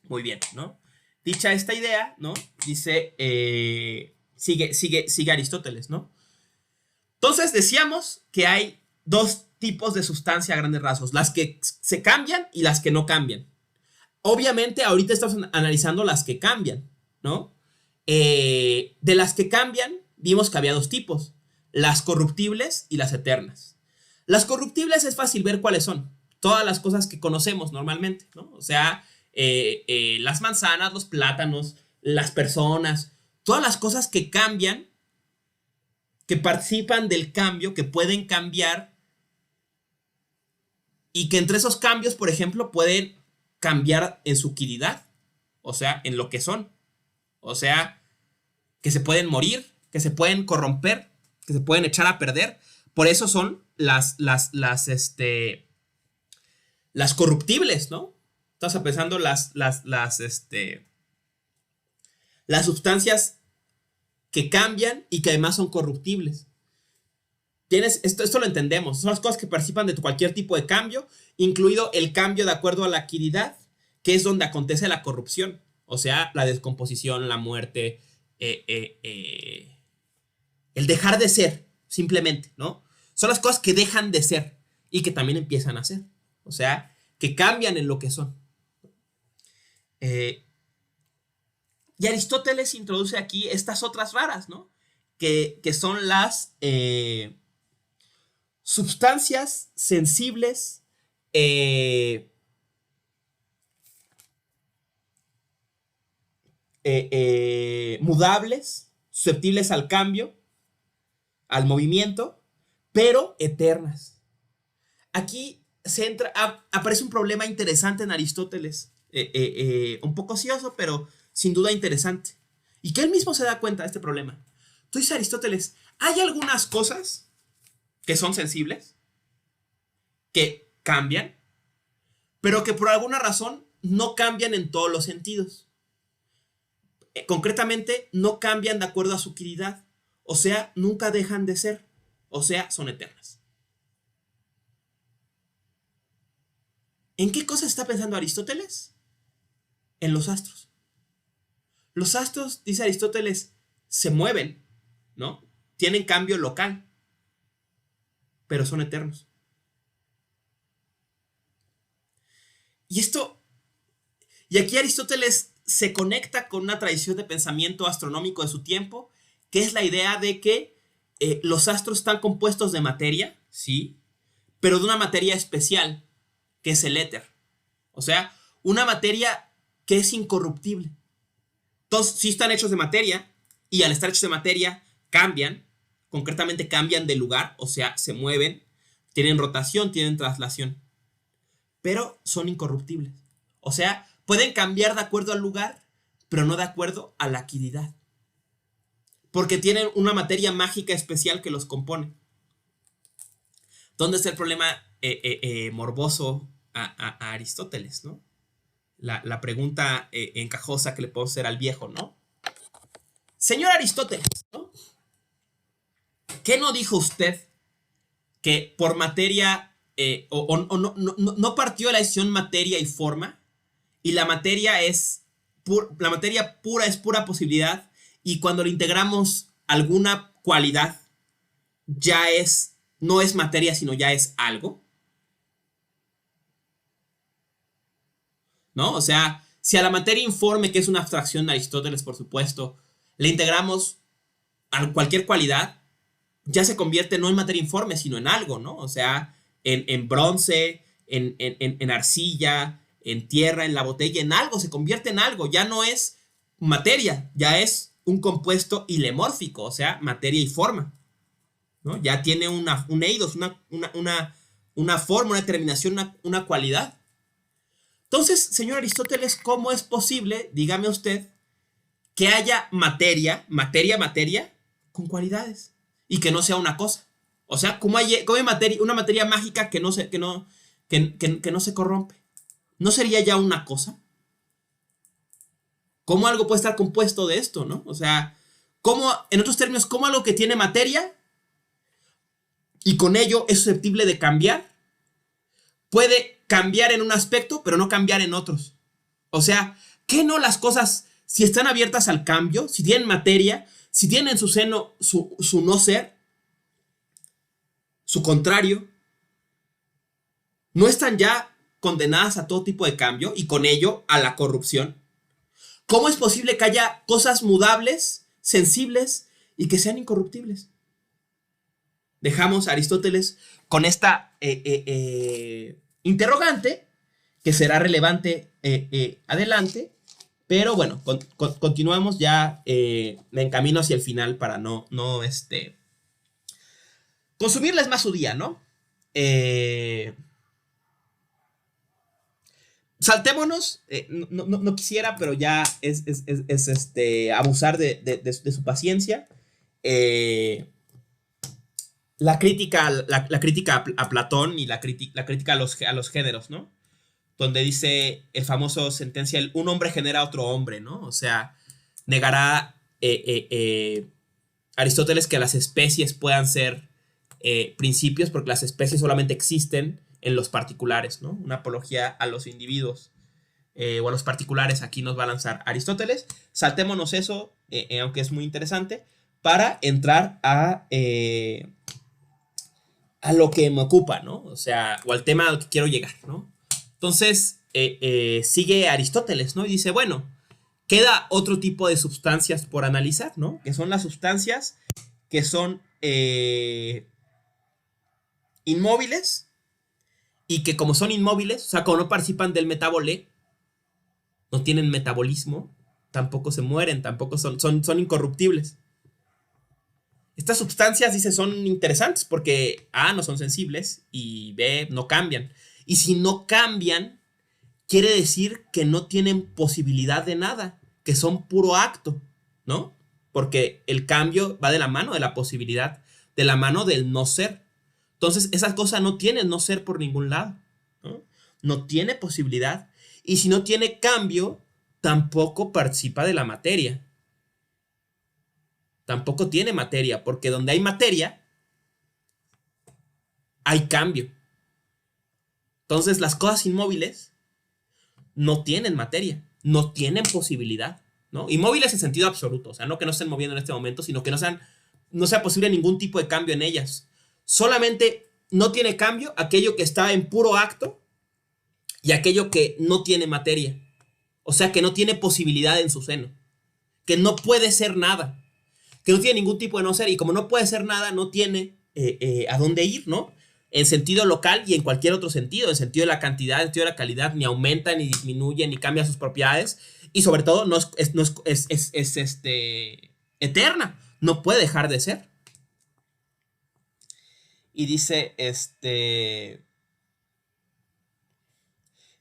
Muy bien, ¿no? Dicha esta idea, ¿no? Dice, sigue Aristóteles, ¿no? Entonces decíamos que hay dos tipos de sustancia a grandes rasgos, las que se cambian y las que no cambian. Obviamente ahorita estamos analizando las que cambian, ¿no? De las que cambian, vimos que había dos tipos, las corruptibles y las eternas. Las corruptibles es fácil ver cuáles son, todas las cosas que conocemos normalmente, ¿no? O sea, las manzanas, los plátanos, las personas, todas las cosas que cambian, que participan del cambio, que pueden cambiar y que entre esos cambios, por ejemplo, pueden cambiar en su utilidad, o sea, en lo que son, o sea, que se pueden morir, que se pueden corromper, que se pueden echar a perder. Por eso son las corruptibles, ¿no? Estás pensando las sustancias que cambian y que además son corruptibles. Esto lo entendemos. Son las cosas que participan de cualquier tipo de cambio, incluido el cambio de acuerdo a la acuidad, que es donde acontece la corrupción. O sea, la descomposición, la muerte, el dejar de ser, simplemente, ¿no? Son las cosas que dejan de ser y que también empiezan a ser. O sea, que cambian en lo que son. Y Aristóteles introduce aquí estas otras raras, ¿no? que son las sustancias sensibles mudables, susceptibles al cambio, al movimiento, pero eternas. Aquí aparece un problema interesante en Aristóteles, un poco ocioso, pero sin duda interesante. Y que él mismo se da cuenta de este problema. Entonces, Aristóteles, hay algunas cosas que son sensibles, que cambian, pero que por alguna razón no cambian en todos los sentidos. Concretamente, no cambian de acuerdo a su utilidad. O sea, nunca dejan de ser. O sea, son eternas. ¿En qué cosa está pensando Aristóteles? En los astros. Los astros, dice Aristóteles, se mueven, ¿no? Tienen cambio local, pero son eternos. Y aquí Aristóteles se conecta con una tradición de pensamiento astronómico de su tiempo, que es la idea de que los astros están compuestos de materia, sí, pero de una materia especial, que es el éter. O sea, una materia que es incorruptible. Entonces, sí están hechos de materia, y al estar hechos de materia, cambian, concretamente cambian de lugar, o sea, se mueven, tienen rotación, tienen traslación, pero son incorruptibles. O sea, pueden cambiar de acuerdo al lugar, pero no de acuerdo a la acuidad, porque tienen una materia mágica especial que los compone. ¿Dónde está el problema morboso a Aristóteles, ¿no? La pregunta encajosa que le podemos hacer al viejo, ¿no? Señor Aristóteles, ¿no? ¿Qué no dijo usted que por materia no partió de la decisión materia y forma? Y la materia la materia pura es pura posibilidad, y cuando le integramos alguna cualidad no es materia, sino ya es algo, ¿no? O sea, si a la materia informe, que es una abstracción de Aristóteles, por supuesto, le integramos a cualquier cualidad, ya se convierte no en materia informe, sino en algo, ¿no? O sea, en bronce, en arcilla, en tierra, en la botella, en algo, se convierte en algo. Ya no es materia, ya es un compuesto ilemórfico, o sea, materia y forma, ¿no? Ya tiene un eidos, una forma, una determinación, una cualidad. Entonces, señor Aristóteles, ¿cómo es posible, dígame usted, que haya materia con cualidades y que no sea una cosa? O sea, ¿cómo hay una materia mágica que no se corrompe? ¿No sería ya una cosa? ¿Cómo algo puede estar compuesto de esto, no? O sea, en otros términos, ¿cómo algo que tiene materia y con ello es susceptible de cambiar puede cambiar en un aspecto, pero no cambiar en otros? O sea, ¿qué no las cosas, si están abiertas al cambio, si tienen materia, si tienen en su seno su no ser, su contrario, no están ya condenadas a todo tipo de cambio y con ello a la corrupción? ¿Cómo es posible que haya cosas mudables, sensibles y que sean incorruptibles? Dejamos a Aristóteles con esta interrogante, que será relevante adelante, pero bueno, continuamos ya, me encamino hacia el final para no consumirles más su día, ¿no? Saltémonos, no quisiera, pero ya es abusar de su paciencia. La crítica a Platón y la crítica a los géneros, ¿no? Donde dice el famoso sentencia, un hombre genera a otro hombre, ¿no? O sea, negará Aristóteles que las especies puedan ser principios, porque las especies solamente existen en los particulares, ¿no? Una apología a los individuos o a los particulares aquí nos va a lanzar Aristóteles. Saltémonos eso, aunque es muy interesante, para entrar a lo que me ocupa, ¿no? O sea, o al tema al que quiero llegar, ¿no? Entonces, sigue Aristóteles, ¿no? Y dice, bueno, queda otro tipo de sustancias por analizar, ¿no? Que son las sustancias que son inmóviles y que como son inmóviles, o sea, como no participan del metabolé, no tienen metabolismo, tampoco se mueren, tampoco son incorruptibles. Estas sustancias, dice, son interesantes porque A, no son sensibles y B, no cambian. Y si no cambian, quiere decir que no tienen posibilidad de nada, que son puro acto, ¿no? Porque el cambio va de la mano de la posibilidad, de la mano del no ser. Entonces, esas cosas no tienen no ser por ningún lado, ¿no? No tiene posibilidad. Y si no tiene cambio, tampoco participa de la materia. Tampoco tiene materia, porque donde hay materia, hay cambio. Entonces, las cosas inmóviles no tienen materia, no tienen posibilidad, ¿no? Inmóviles en sentido absoluto, o sea, no que no estén moviendo en este momento, sino que no sea posible ningún tipo de cambio en ellas. Solamente no tiene cambio aquello que está en puro acto y aquello que no tiene materia. O sea, que no tiene posibilidad en su seno, que no puede ser nada, que no tiene ningún tipo de no ser, y como no puede ser nada, no tiene a dónde ir, ¿no? En sentido local y en cualquier otro sentido, en sentido de la cantidad, en sentido de la calidad, ni aumenta, ni disminuye, ni cambia sus propiedades, y sobre todo no es eterna, no puede dejar de ser. Y dice,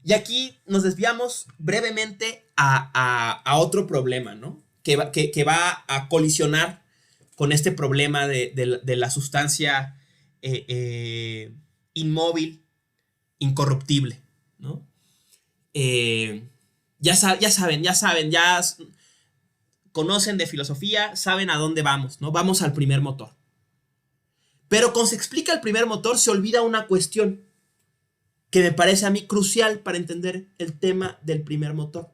y aquí nos desviamos brevemente a otro problema, ¿no? Que va a colisionar con este problema de la sustancia inmóvil, incorruptible, ¿no? Ya saben, ya conocen de filosofía, saben a dónde vamos, ¿no? Vamos al primer motor. Pero cuando se explica el primer motor, se olvida una cuestión que me parece a mí crucial para entender el tema del primer motor.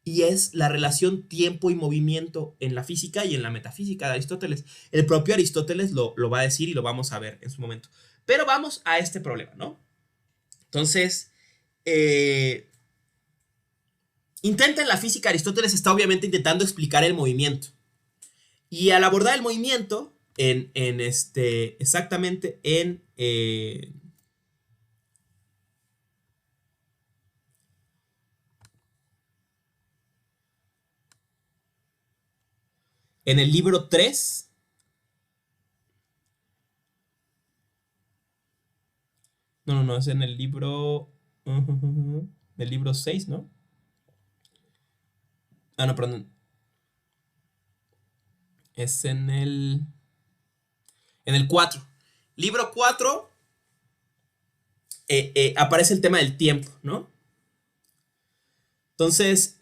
Y es la relación tiempo y movimiento en la física y en la metafísica de Aristóteles. El propio Aristóteles lo va a decir y lo vamos a ver en su momento. Pero vamos a este problema, ¿no? Entonces, intenta en la física, Aristóteles está obviamente intentando explicar el movimiento. Y al abordar el movimiento, exactamente en el libro 3, no, es en el libro, el libro 6, ¿no? Ah, no, perdón. Es en el 4. Libro 4 aparece el tema del tiempo, ¿no? Entonces,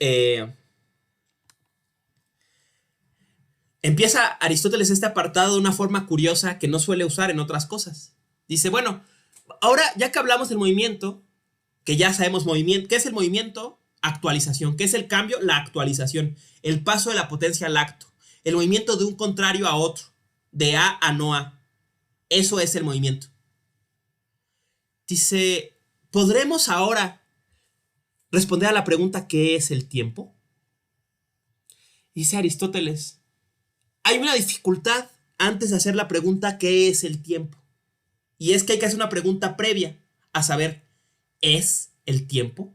empieza Aristóteles este apartado de una forma curiosa que no suele usar en otras cosas. Dice, bueno, ahora ya que hablamos del movimiento, que ya sabemos movimiento, ¿qué es el movimiento? Actualización. ¿Qué es el cambio? La actualización. El paso de la potencia al acto. El movimiento de un contrario a otro. De A a no A. Eso es el movimiento. Dice, ¿podremos ahora responder a la pregunta ¿qué es el tiempo? Dice Aristóteles, hay una dificultad antes de hacer la pregunta ¿qué es el tiempo? Y es que hay que hacer una pregunta previa a saber, ¿es el tiempo?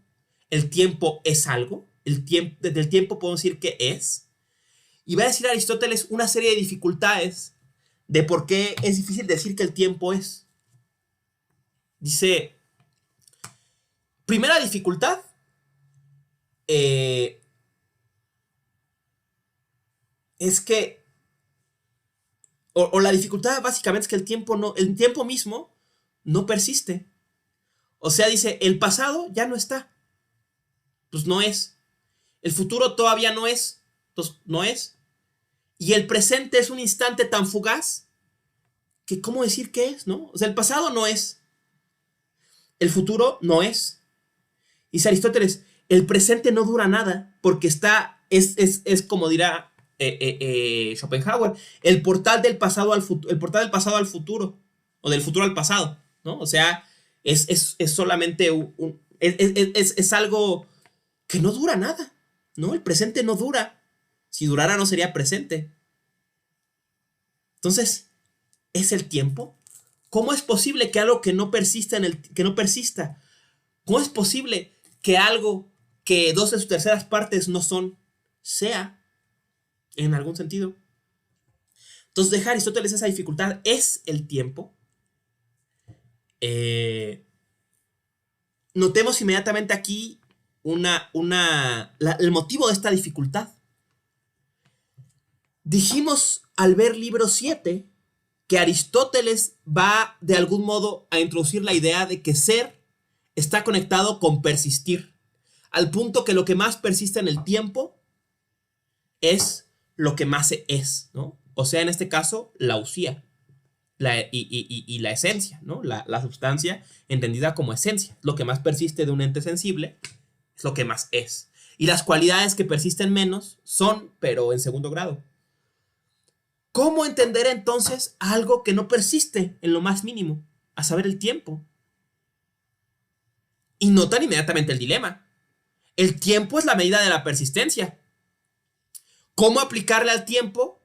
¿El tiempo es algo? Desde el tiempo podemos decir que es. Y va a decir Aristóteles una serie de dificultades de por qué es difícil decir que el tiempo es. Dice, primera dificultad, es que, o la dificultad básicamente es que el tiempo mismo no persiste. O sea, dice, el pasado ya no está. Pues no es. El futuro todavía no es. Pues no es. Y el presente es un instante tan fugaz que ¿cómo decir qué es, no? O sea, el pasado no es. El futuro no es. Dice Aristóteles, el presente no dura nada porque es como dirá Schopenhauer, el portal del pasado al futuro, o del futuro al pasado, ¿no? O sea, es solamente es algo que no dura nada, ¿no? El presente no dura. Si durara no sería presente. Entonces, ¿es el tiempo? ¿Cómo es posible que algo que no persista que no persista? ¿Cómo es posible que algo que 2 de sus terceras partes no son, sea en algún sentido? Entonces, deja a Aristóteles esa dificultad. ¿Es el tiempo? Notemos inmediatamente aquí el motivo de esta dificultad. Dijimos al ver libro 7 que Aristóteles va de algún modo a introducir la idea de que ser está conectado con persistir, al punto que lo que más persiste en el tiempo es lo que más se es, ¿no? O sea, en este caso, la usía y la esencia, ¿no? La sustancia entendida como esencia. Lo que más persiste de un ente sensible es lo que más es. Y las cualidades que persisten menos son, pero en segundo grado. ¿Cómo entender entonces algo que no persiste en lo más mínimo? A saber, el tiempo. Y notan inmediatamente el dilema. El tiempo es la medida de la persistencia. ¿Cómo aplicarle al tiempo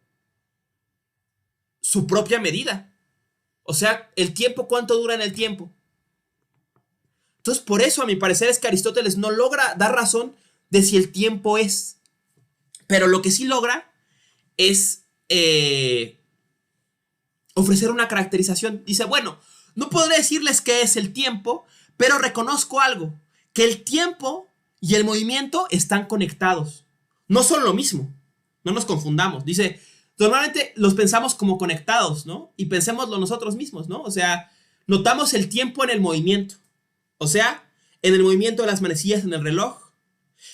su propia medida? O sea, el tiempo, ¿cuánto dura en el tiempo? Entonces, por eso, a mi parecer, es que Aristóteles no logra dar razón de si el tiempo es. Pero lo que sí logra es ofrecer una caracterización. Dice, bueno, no podré decirles qué es el tiempo, pero reconozco algo, que el tiempo y el movimiento están conectados. No son lo mismo, no nos confundamos. Dice, normalmente los pensamos como conectados, ¿no? Y pensémoslo nosotros mismos, ¿no? O sea, notamos el tiempo en el movimiento. O sea, en el movimiento de las manecillas en el reloj,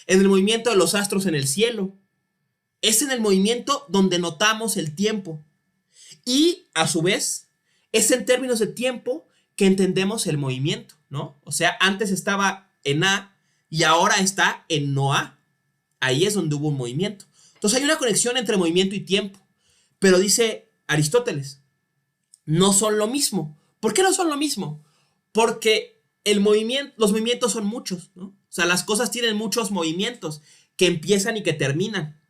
en el movimiento de los astros en el cielo. Es en el movimiento donde notamos el tiempo. Y, a su vez, es en términos de tiempo que entendemos el movimiento, ¿no? O sea, antes estaba en A y ahora está en no A. Ahí es donde hubo un movimiento. Entonces hay una conexión entre movimiento y tiempo. Pero dice Aristóteles, no son lo mismo. ¿Por qué no son lo mismo? Porque los movimientos son muchos, ¿no? O sea, las cosas tienen muchos movimientos que empiezan y que terminan,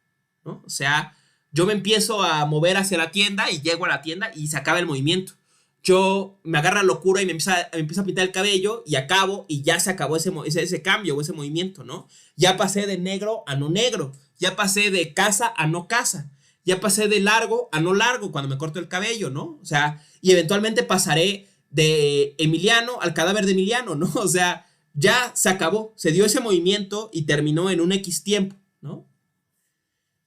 ¿no? O sea, yo me empiezo a mover hacia la tienda y llego a la tienda y se acaba el movimiento. Yo me agarra locura y me empieza a pintar el cabello y acabo y ya se acabó ese cambio o ese movimiento, ¿no? Ya pasé de negro a no negro, ya pasé de casa a no casa, ya pasé de largo a no largo cuando me corto el cabello, ¿no? O sea, y eventualmente pasaré de Emiliano al cadáver de Emiliano, ¿no? O sea, ya se acabó, se dio ese movimiento y terminó en un X tiempo, ¿no?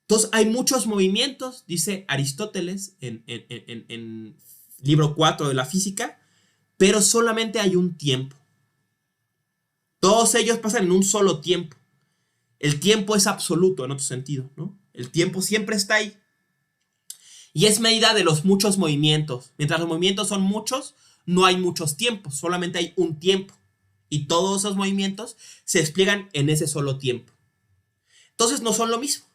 Entonces hay muchos movimientos, dice Aristóteles en libro 4 de la física, pero solamente hay un tiempo. Todos ellos pasan en un solo tiempo. El tiempo es absoluto en otro sentido, ¿no? El tiempo siempre está ahí. Y es medida de los muchos movimientos. Mientras los movimientos son muchos, no hay muchos tiempos, solamente hay un tiempo. Y todos esos movimientos se despliegan en ese solo tiempo. Entonces no son lo mismo.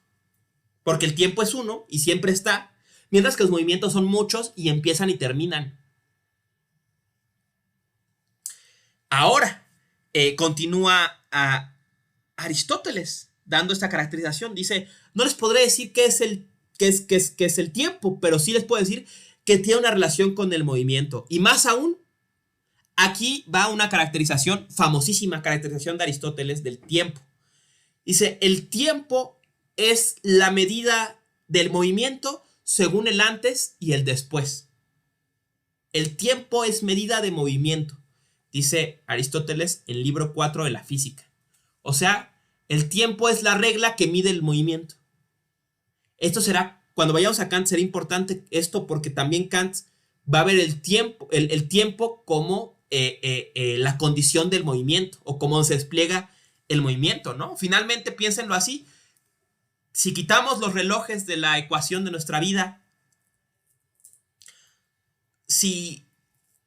Porque el tiempo es uno y siempre está, mientras que los movimientos son muchos y empiezan y terminan. Ahora, continúa a Aristóteles dando esta caracterización. Dice, no les podré decir qué es el tiempo, pero sí les puedo decir que tiene una relación con el movimiento. Y más aún, aquí va una caracterización, famosísima caracterización de Aristóteles del tiempo. Dice, el tiempo es la medida del movimiento según el antes y el después. El tiempo es medida de movimiento, dice Aristóteles en el libro 4 de la física. O sea, el tiempo es la regla que mide el movimiento. Esto será, cuando vayamos a Kant, será importante esto porque también Kant va a ver el tiempo como la condición del movimiento o cómo se despliega el movimiento, ¿no? Finalmente, piénsenlo así. Si quitamos los relojes de la ecuación de nuestra vida, si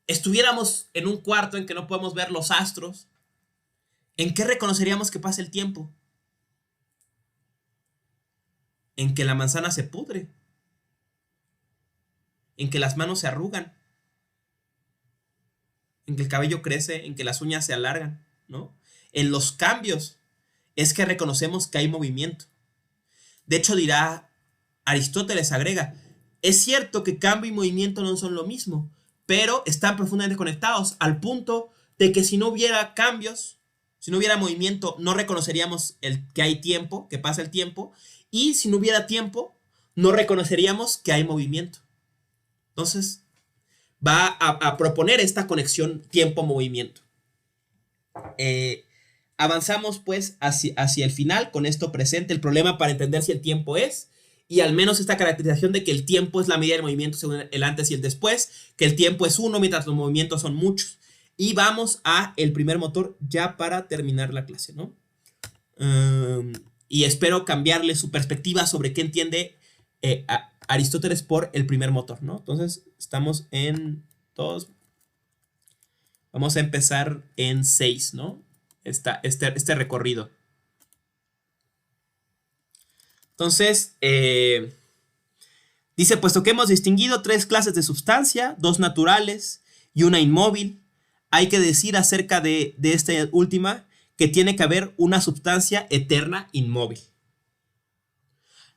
estuviéramos en un cuarto en que no podemos ver los astros, ¿en qué reconoceríamos que pasa el tiempo? En que la manzana se pudre, en que las manos se arrugan, en que el cabello crece, en que las uñas se alargan, ¿no? En los cambios es que reconocemos que hay movimiento. De hecho, dirá Aristóteles, agrega, Es cierto que cambio y movimiento no son lo mismo, pero están profundamente conectados al punto de que si no hubiera cambios, si no hubiera movimiento, no reconoceríamos que hay tiempo, que pasa el tiempo, y si no hubiera tiempo, no reconoceríamos que hay movimiento. Entonces, va a proponer esta conexión tiempo-movimiento. Avanzamos pues hacia el final, con esto presente el problema para entender si el tiempo es, y al menos esta caracterización de que el tiempo es la medida del movimiento según el antes y el después, que el tiempo es uno mientras los movimientos son muchos. Y vamos a el primer motor ya para terminar la clase, ¿no? Y espero cambiarle su perspectiva sobre qué entiende Aristóteles por el primer motor, ¿no? Entonces, estamos en todos. Vamos a empezar en 6, ¿no? Este recorrido. Entonces, dice, puesto que hemos distinguido 3 clases de sustancia, 2 naturales y una inmóvil, hay que decir acerca de esta última que tiene que haber una sustancia eterna inmóvil.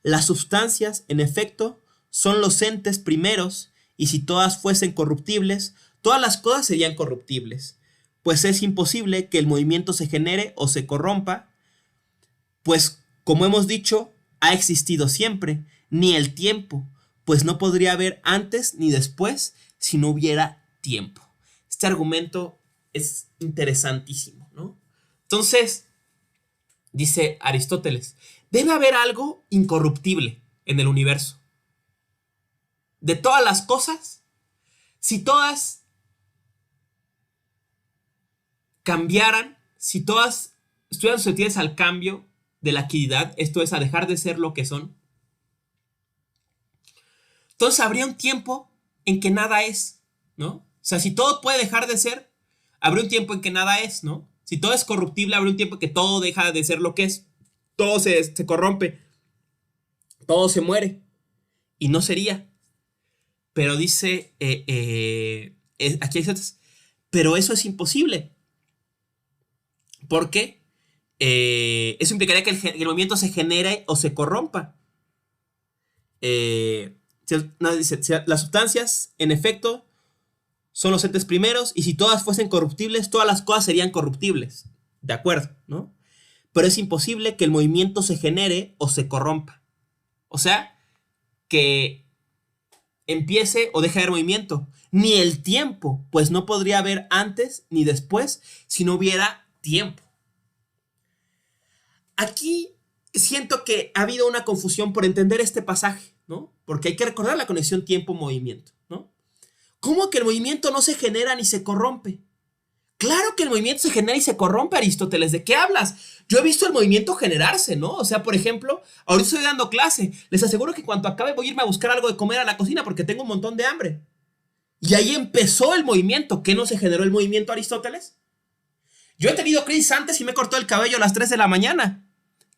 Las sustancias, en efecto, son los entes primeros, y si todas fuesen corruptibles, todas las cosas serían corruptibles, pues es imposible que el movimiento se genere o se corrompa, pues, como hemos dicho, ha existido siempre, ni el tiempo, pues no podría haber antes ni después si no hubiera tiempo. Este argumento es interesantísimo, ¿no? Entonces, dice Aristóteles, debe haber algo incorruptible en el universo. De todas las cosas, si todas cambiaran, si todas estuvieran susceptibles al cambio de la equidad, esto es, a dejar de ser lo que son, entonces habría un tiempo en que nada es, ¿no? O sea, si todo puede dejar de ser, habría un tiempo en que nada es, ¿no? Si todo es corruptible, habría un tiempo en que todo deja de ser lo que es. Todo se corrompe. Todo se muere. Y no sería. Pero dice, aquí hay ciertas, pero eso es imposible. ¿Por qué? Eso implicaría que el movimiento se genere o se corrompa. Dice, las sustancias, en efecto, son los entes primeros, y si todas fuesen corruptibles, todas las cosas serían corruptibles. De acuerdo, ¿no? Pero es imposible que el movimiento se genere o se corrompa. O sea, que empiece o deje de haber movimiento. Ni el tiempo, pues no podría haber antes ni después si no hubiera tiempo. Aquí siento que ha habido una confusión por entender este pasaje, ¿no? Porque hay que recordar la conexión tiempo-movimiento, ¿no? ¿Cómo que el movimiento no se genera ni se corrompe? Claro que el movimiento se genera y se corrompe, Aristóteles. ¿De qué hablas? Yo he visto el movimiento generarse, ¿no? O sea, por ejemplo, ahorita estoy dando clase. Les aseguro que cuando acabe voy a irme a buscar algo de comer a la cocina porque tengo un montón de hambre. Y ahí empezó el movimiento. ¿Qué no se generó el movimiento, Aristóteles? Yo he tenido crisis antes y me cortó el cabello a las 3 de la mañana.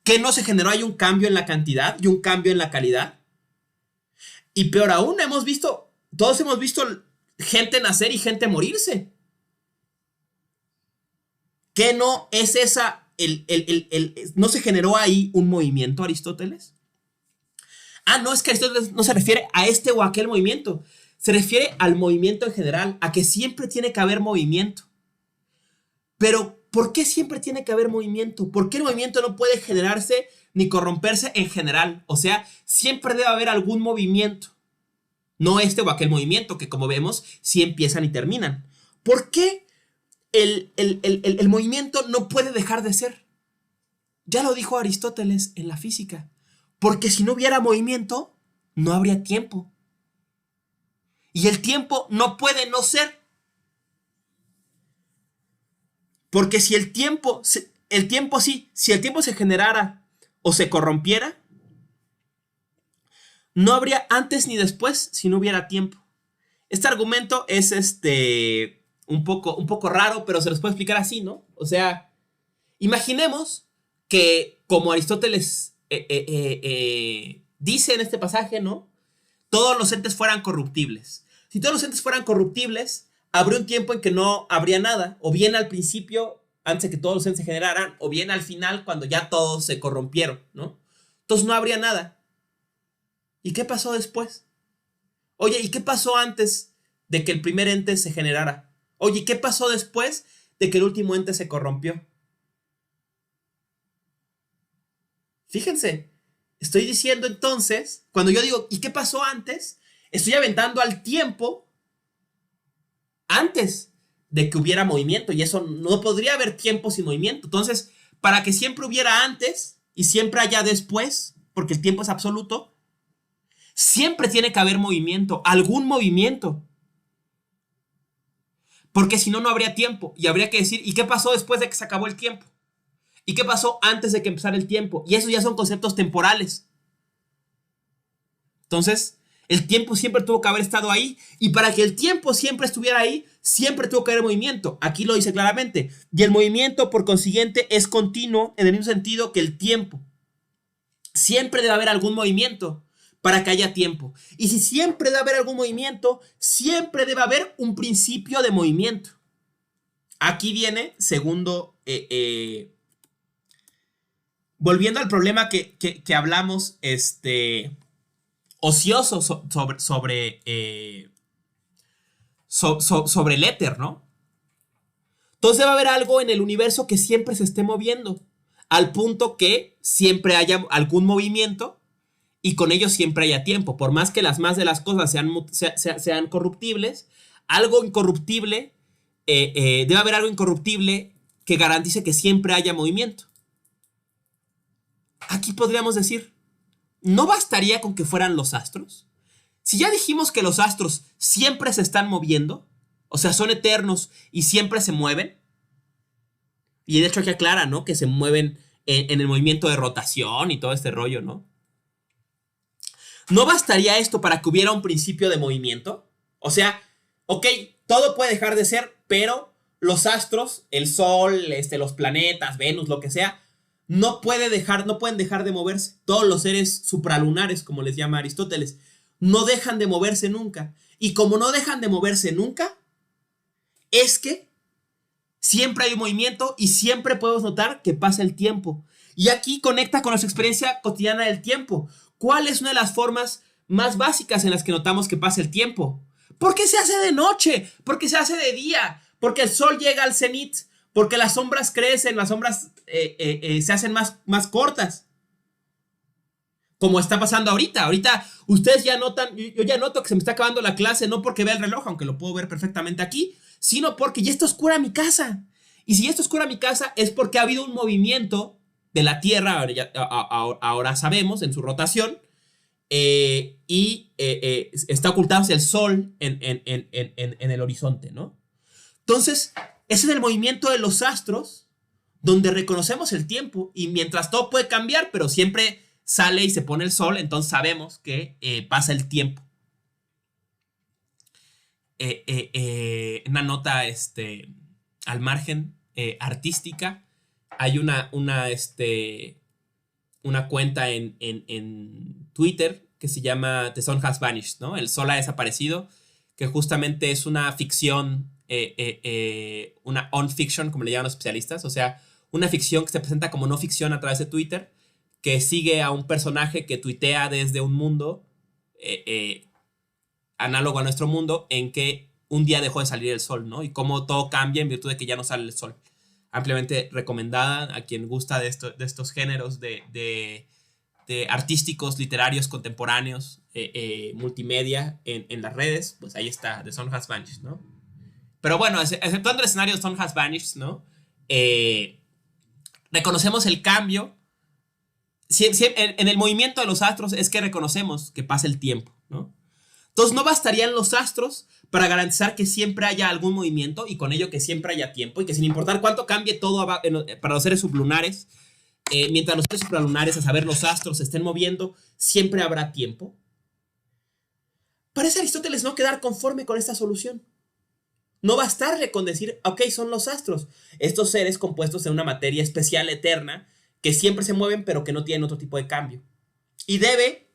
¿Qué no se generó? Hay un cambio en la cantidad y un cambio en la calidad. Y peor aún, todos hemos visto gente nacer y gente morirse. ¿Qué no es esa? ¿No se generó ahí un movimiento, Aristóteles? Ah, no, es que Aristóteles no se refiere a este o a aquel movimiento. Se refiere al movimiento en general, a que siempre tiene que haber movimiento. Pero, ¿por qué siempre tiene que haber movimiento? ¿Por qué el movimiento no puede generarse ni corromperse en general? O sea, siempre debe haber algún movimiento. No este o aquel movimiento, que como vemos, sí empiezan y terminan. ¿Por qué el movimiento no puede dejar de ser? Ya lo dijo Aristóteles en la física. Porque si no hubiera movimiento, no habría tiempo. Y el tiempo no puede no ser. Porque si el tiempo se generara o se corrompiera, no habría antes ni después si no hubiera tiempo. Este argumento es un poco raro, pero se los puedo explicar así, ¿no? O sea, imaginemos que, como Aristóteles dice en este pasaje, ¿no? Todos los entes fueran corruptibles. Si todos los entes fueran corruptibles, habría un tiempo en que no habría nada, o bien al principio, antes de que todos los entes se generaran, o bien al final, cuando ya todos se corrompieron, ¿no? Entonces no habría nada. ¿Y qué pasó después? Oye, ¿y qué pasó antes de que el primer ente se generara? Oye, ¿y qué pasó después de que el último ente se corrompió? Fíjense, estoy diciendo entonces, cuando yo digo, ¿y qué pasó antes? Estoy aventando al tiempo antes de que hubiera movimiento, y eso no podría haber tiempo sin movimiento. Entonces, para que siempre hubiera antes y siempre haya después, porque el tiempo es absoluto, siempre tiene que haber movimiento, algún movimiento. Porque si no, no habría tiempo. Y habría que decir, ¿y qué pasó después de que se acabó el tiempo? ¿Y qué pasó antes de que empezara el tiempo? Y esos ya son conceptos temporales. Entonces, el tiempo siempre tuvo que haber estado ahí. Y para que el tiempo siempre estuviera ahí, siempre tuvo que haber movimiento. Aquí lo dice claramente. Y el movimiento, por consiguiente, es continuo en el mismo sentido que el tiempo. Siempre debe haber algún movimiento para que haya tiempo. Y si siempre debe haber algún movimiento, siempre debe haber un principio de movimiento. Aquí viene, segundo, volviendo al problema que hablamos, ocioso sobre el éter, ¿no? Entonces debe haber algo en el universo que siempre se esté moviendo, al punto que siempre haya algún movimiento y con ello siempre haya tiempo. Por más que las más de las cosas sean corruptibles, algo incorruptible, debe haber algo incorruptible que garantice que siempre haya movimiento. Aquí podríamos decir, ¿no bastaría con que fueran los astros? Si ya dijimos que los astros siempre se están moviendo, o sea, son eternos y siempre se mueven, y de hecho aquí aclara, ¿no? Que se mueven en el movimiento de rotación y todo este rollo, ¿no? ¿No bastaría esto para que hubiera un principio de movimiento? O sea, ok, todo puede dejar de ser, pero los astros, el Sol, los planetas, Venus, lo que sea, no pueden dejar de moverse. Todos los seres supralunares, como les llama Aristóteles, no dejan de moverse nunca. Y como no dejan de moverse nunca, es que siempre hay un movimiento y siempre podemos notar que pasa el tiempo. Y aquí conecta con nuestra experiencia cotidiana del tiempo. ¿Cuál es una de las formas más básicas en las que notamos que pasa el tiempo? Porque se hace de noche, porque se hace de día, porque el sol llega al cenit, porque las sombras crecen, las sombras se hacen más cortas. Como está pasando ahorita. Ahorita ustedes ya notan, yo ya noto que se me está acabando la clase, no porque vea el reloj, aunque lo puedo ver perfectamente aquí, sino porque ya está oscura mi casa. Y si ya está oscura mi casa es porque ha habido un movimiento de la Tierra, ahora sabemos, en su rotación, y está ocultándose el Sol en el horizonte, ¿no? Entonces, ese es el movimiento de los astros, donde reconocemos el tiempo, y mientras todo puede cambiar, pero siempre sale y se pone el sol, entonces sabemos que pasa el tiempo. Una nota al margen artística, hay una cuenta en Twitter que se llama The Sun Has Vanished, ¿no? El sol ha desaparecido, que justamente es una ficción, una on-fiction, como le llaman los especialistas, o sea, una ficción que se presenta como no ficción a través de Twitter, que sigue a un personaje que tuitea desde un mundo análogo a nuestro mundo, en que un día dejó de salir el sol, ¿no? Y cómo todo cambia en virtud de que ya no sale el sol. Ampliamente recomendada a quien gusta de estos géneros de artísticos, literarios, contemporáneos, multimedia en las redes. Pues ahí está, The Sun Has Vanished, ¿no? Pero bueno, exceptuando el escenario The Sun Has Vanished, ¿no? Reconocemos el cambio. En el movimiento de los astros es que reconocemos que pasa el tiempo, ¿no? Entonces no bastarían los astros para garantizar que siempre haya algún movimiento y con ello que siempre haya tiempo y que sin importar cuánto cambie todo para los seres sublunares, mientras los seres supralunares, a saber los astros, se estén moviendo, siempre habrá tiempo. Parece Aristóteles no quedar conforme con esta solución. No bastarle con decir, ok, son los astros, estos seres compuestos en una materia especial eterna que siempre se mueven pero que no tienen otro tipo de cambio. Y debe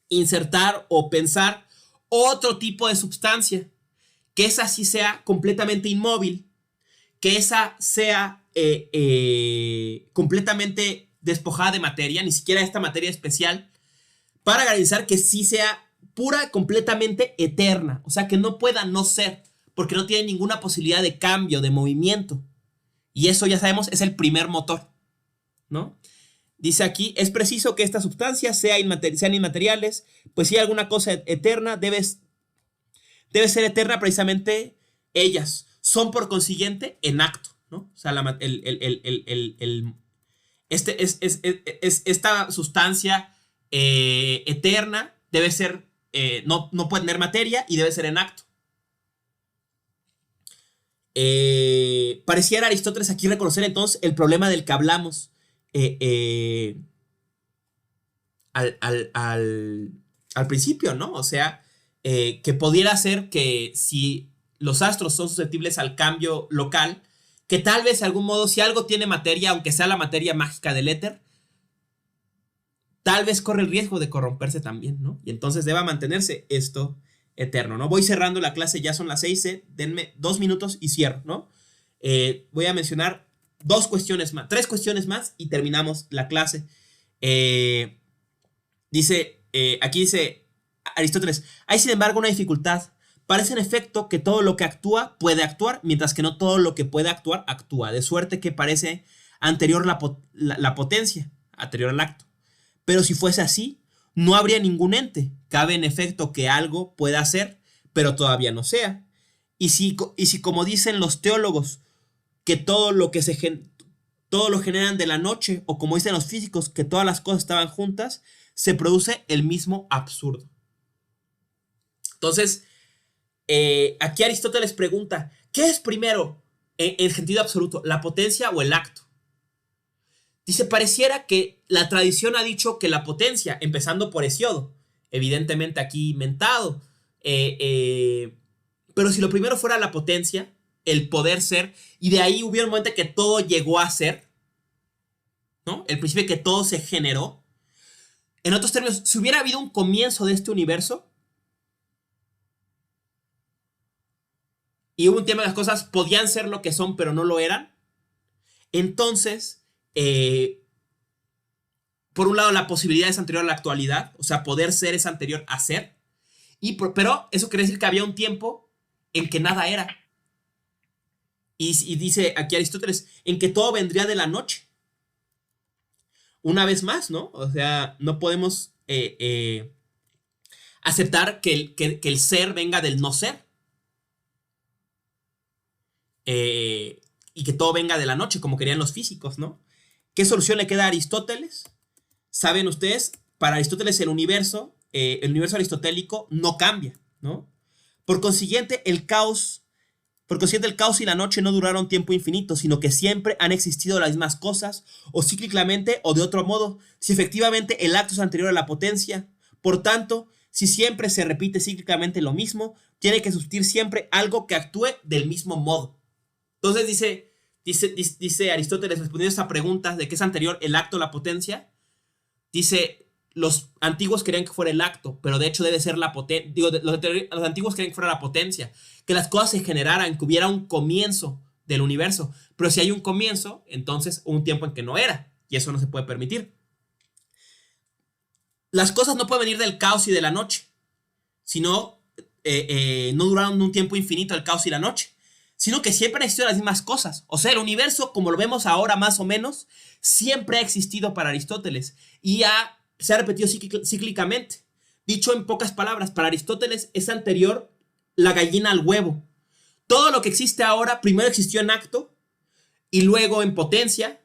insertar o pensar otro tipo de sustancia, que esa sí sea completamente inmóvil, que esa sea completamente despojada de materia, ni siquiera esta materia especial, para garantizar que sí sea pura, completamente eterna. O sea, que no pueda no ser, porque no tiene ninguna posibilidad de cambio, de movimiento. Y eso ya sabemos es el primer motor, ¿no? Dice aquí, es preciso que estas sustancias sean inmateriales, pues si hay alguna cosa eterna, debe ser eterna precisamente ellas. Son por consiguiente en acto, ¿no? O sea, esta sustancia eterna debe ser, no puede tener materia y debe ser en acto. Pareciera Aristóteles aquí reconocer entonces el problema del que hablamos al principio, ¿no? O sea, que pudiera ser que si los astros son susceptibles al cambio local, que tal vez de algún modo, si algo tiene materia, aunque sea la materia mágica del éter, tal vez corre el riesgo de corromperse también, ¿no? Y entonces deba mantenerse esto eterno, ¿no? Voy cerrando la clase, ya son las 6, denme 2 minutos y cierro, ¿no? Voy a mencionar 3 cuestiones más y terminamos la clase. Aquí dice Aristóteles, hay sin embargo una dificultad. Parece en efecto que todo lo que actúa puede actuar, mientras que no todo lo que puede actuar actúa, de suerte que parece anterior la potencia, anterior al acto. Pero si fuese así, no habría ningún ente. Cabe en efecto que algo pueda ser, pero todavía no sea. Y si como dicen los teólogos, que todo lo generan de la noche, o como dicen los físicos, que todas las cosas estaban juntas, se produce el mismo absurdo. Entonces, aquí Aristóteles pregunta, ¿qué es primero en sentido absoluto, la potencia o el acto? Dice, pareciera que la tradición ha dicho que la potencia, empezando por Hesiodo, evidentemente aquí inventado, pero si lo primero fuera la potencia, el poder ser, y de ahí hubiera un momento que todo llegó a ser, ¿no? El principio que todo se generó. En otros términos, si hubiera habido un comienzo de este universo, y hubo un tiempo en que las cosas podían ser lo que son, pero no lo eran, entonces, por un lado, la posibilidad es anterior a la actualidad, o sea, poder ser es anterior a ser, pero eso quiere decir que había un tiempo en que nada era. Y dice aquí Aristóteles, en que todo vendría de la noche. Una vez más, ¿no? O sea, no podemos aceptar que el ser venga del no ser. Y que todo venga de la noche, como querían los físicos, ¿no? ¿Qué solución le queda a Aristóteles? Saben ustedes, para Aristóteles el universo aristotélico no cambia, ¿no? Por consiguiente, el caos y la noche no duraron tiempo infinito, sino que siempre han existido las mismas cosas, o cíclicamente o de otro modo, si efectivamente el acto es anterior a la potencia. Por tanto, si siempre se repite cíclicamente lo mismo, tiene que existir siempre algo que actúe del mismo modo. Entonces dice Aristóteles, respondiendo a esta pregunta de qué es anterior el acto a la potencia, dice, los antiguos querían que fuera el acto, pero de hecho debe ser la potencia. Los antiguos querían que fuera la potencia, que las cosas se generaran, que hubiera un comienzo del universo. Pero si hay un comienzo, entonces hubo un tiempo en que no era, y eso no se puede permitir. Las cosas no pueden venir del caos y de la noche, sino no duraron un tiempo infinito el caos y la noche, sino que siempre han existido las mismas cosas. O sea, el universo, como lo vemos ahora más o menos, siempre ha existido para Aristóteles y se ha repetido cíclicamente. Dicho en pocas palabras, para Aristóteles es anterior la gallina al huevo. Todo lo que existe ahora primero existió en acto y luego en potencia,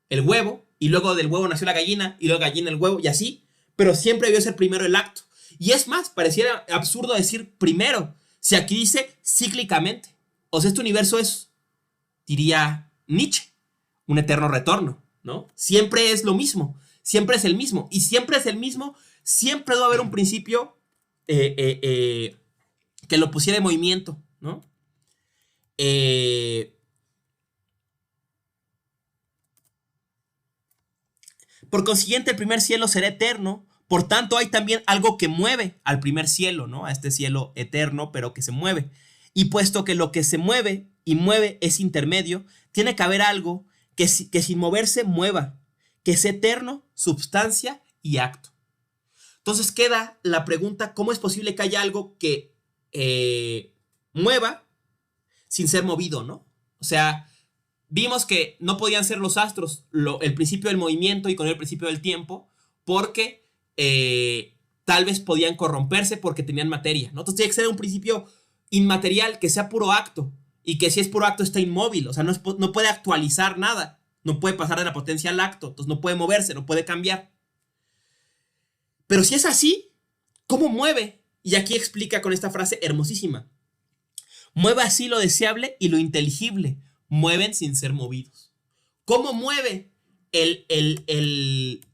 el huevo, y luego del huevo nació la gallina y luego gallina el huevo y así, pero siempre debió ser primero el acto. Y es más, pareciera absurdo decir primero, si aquí dice cíclicamente. O sea, este universo es, diría Nietzsche, un eterno retorno, ¿no? Siempre es lo mismo, siempre es el mismo. Y siempre es el mismo, siempre debe haber un principio que lo pusiera en movimiento, ¿no? Por consiguiente, el primer cielo será eterno. Por tanto, hay también algo que mueve al primer cielo, ¿no? A este cielo eterno, pero que se mueve. Y puesto que lo que se mueve y mueve es intermedio, tiene que haber algo que sin moverse mueva, que es eterno, substancia y acto. Entonces queda la pregunta, ¿cómo es posible que haya algo que mueva sin ser movido, ¿no? O sea, vimos que no podían ser los astros el principio del movimiento y con el principio del tiempo, porque tal vez podían corromperse porque tenían materia, ¿no? Entonces tiene que ser un principio inmaterial, que sea puro acto, y que si es puro acto está inmóvil, o sea, no puede actualizar nada, no puede pasar de la potencia al acto, entonces no puede moverse, no puede cambiar. Pero si es así, ¿cómo mueve? Y aquí explica con esta frase hermosísima. Mueve así lo deseable y lo inteligible. Mueven sin ser movidos. ¿Cómo mueve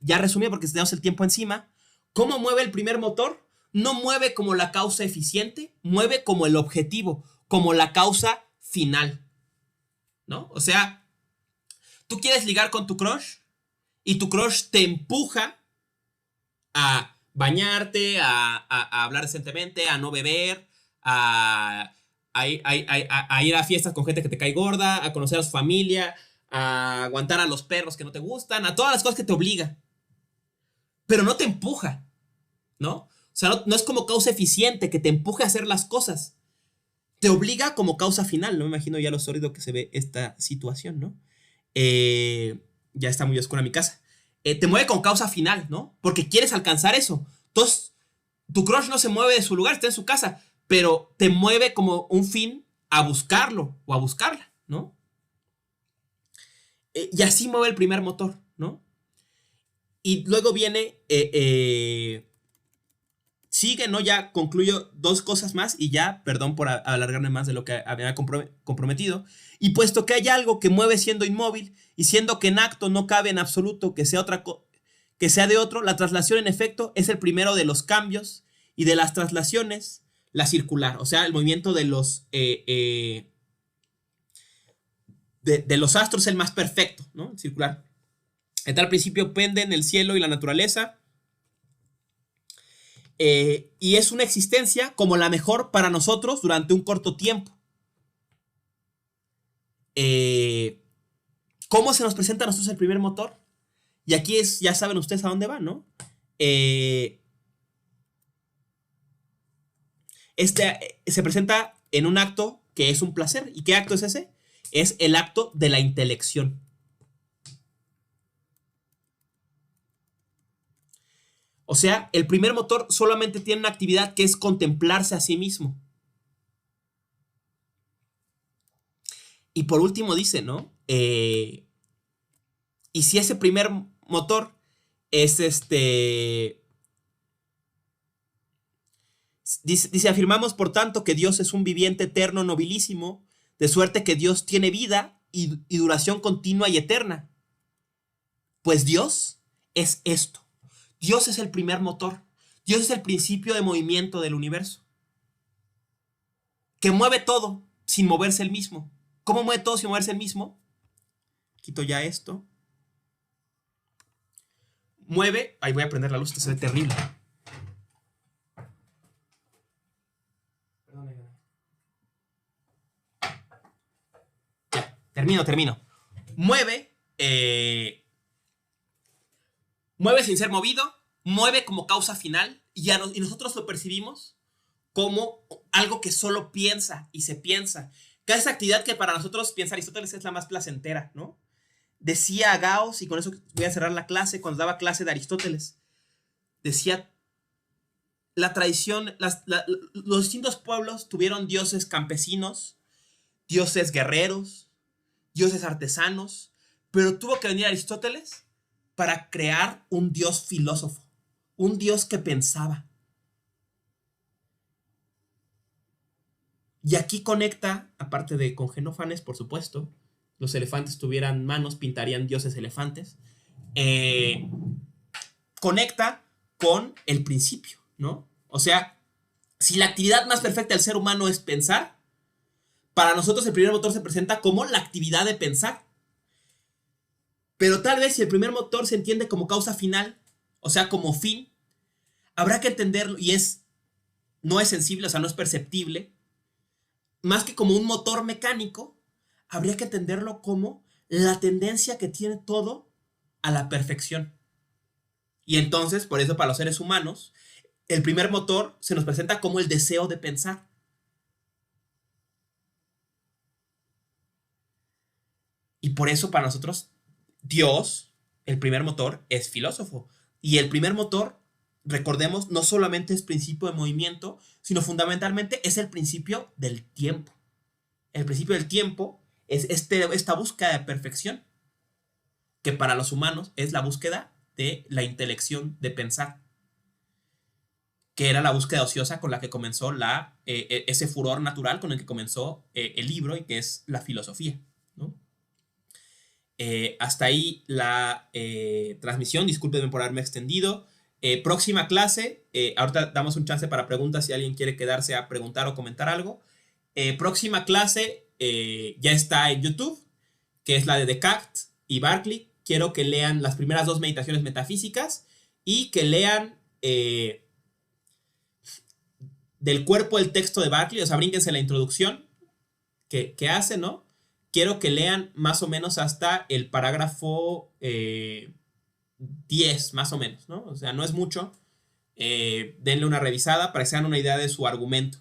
ya resumí porque tenemos el tiempo encima. ¿Cómo mueve el primer motor? No mueve como la causa eficiente, mueve como el objetivo, como la causa final, ¿no? O sea, tú quieres ligar con tu crush y tu crush te empuja a bañarte, a hablar decentemente, a no beber, a ir a fiestas con gente que te cae gorda, a conocer a su familia, a aguantar a los perros que no te gustan, a todas las cosas que te obliga. Pero no te empuja, ¿no? O sea, no es como causa eficiente que te empuje a hacer las cosas. Te obliga como causa final, ¿no? Me imagino ya lo sórdido que se ve esta situación, ¿no? Ya está muy oscura mi casa. Te mueve con causa final, ¿no? Porque quieres alcanzar eso. Entonces, tu crush no se mueve de su lugar, está en su casa, pero te mueve como un fin a buscarlo o a buscarla, ¿no? Y así mueve el primer motor, ¿no? Y luego viene, sigue, ¿no? Ya concluyo dos cosas más y ya, perdón por alargarme más de lo que había comprometido. Y puesto que hay algo que mueve siendo inmóvil y siendo que en acto no cabe en absoluto que sea que sea de otro, la traslación en efecto es el primero de los cambios y de las traslaciones, la circular, o sea, el movimiento de los astros es el más perfecto, ¿no? El circular. En tal principio penden el cielo y la naturaleza. Y es una existencia como la mejor para nosotros durante un corto tiempo. ¿Cómo se nos presenta a nosotros el primer motor? Y aquí ya saben ustedes a dónde va, ¿no? Se presenta en un acto que es un placer. ¿Y qué acto es ese? Es el acto de la intelección. O sea, el primer motor solamente tiene una actividad que es contemplarse a sí mismo. Y por último dice, ¿no? Y si ese primer motor es Dice, afirmamos por tanto que Dios es un viviente eterno, nobilísimo, de suerte que Dios tiene vida y duración continua y eterna. Pues Dios es esto. Dios es el primer motor. Dios es el principio de movimiento del universo. Que mueve todo sin moverse el mismo. ¿Cómo mueve todo sin moverse el mismo? Quito ya esto. Mueve. Ahí voy a prender la luz, esto se ve terrible. Ya, termino. Mueve. Mueve sin ser movido. Mueve como causa final. Y nosotros lo percibimos como algo que solo piensa y se piensa. Que esa actividad que para nosotros, piensa Aristóteles, es la más placentera, ¿no? Decía Gauss, y con eso voy a cerrar la clase, cuando daba clase de Aristóteles, decía, la tradición, los distintos pueblos tuvieron dioses campesinos, dioses guerreros, dioses artesanos, pero tuvo que venir Aristóteles para crear un dios filósofo, un dios que pensaba. Y aquí conecta, aparte de con Genófanes, por supuesto, los elefantes tuvieran manos, pintarían dioses elefantes, conecta con el principio, ¿no? O sea, si la actividad más perfecta del ser humano es pensar, para nosotros el primer motor se presenta como la actividad de pensar. Pero tal vez si el primer motor se entiende como causa final, o sea, como fin, habrá que entenderlo y no es sensible, o sea, no es perceptible, más que como un motor mecánico, habría que entenderlo como la tendencia que tiene todo a la perfección. Y entonces, por eso para los seres humanos, el primer motor se nos presenta como el deseo de pensar. Y por eso para nosotros, Dios, el primer motor, es filósofo. Y el primer motor, recordemos, no solamente es principio de movimiento, sino fundamentalmente es el principio del tiempo. El principio del tiempo es esta búsqueda de perfección, que para los humanos es la búsqueda de la intelección de pensar, que era la búsqueda ociosa con la que comenzó ese furor natural con el que comenzó el libro y que es la filosofía, ¿no? Hasta ahí la transmisión, discúlpenme por haberme extendido. Próxima clase, ahorita damos un chance para preguntas si alguien quiere quedarse a preguntar o comentar algo. Próxima clase ya está en YouTube, que es la de Descartes y Berkeley. Quiero que lean las primeras 2 meditaciones metafísicas y que lean del cuerpo el texto de Berkeley, o sea, brínquense la introducción que hace, ¿no? Quiero que lean más o menos hasta el parágrafo 10, más o menos, ¿no? O sea, no es mucho. Denle una revisada para que se hagan una idea de su argumento.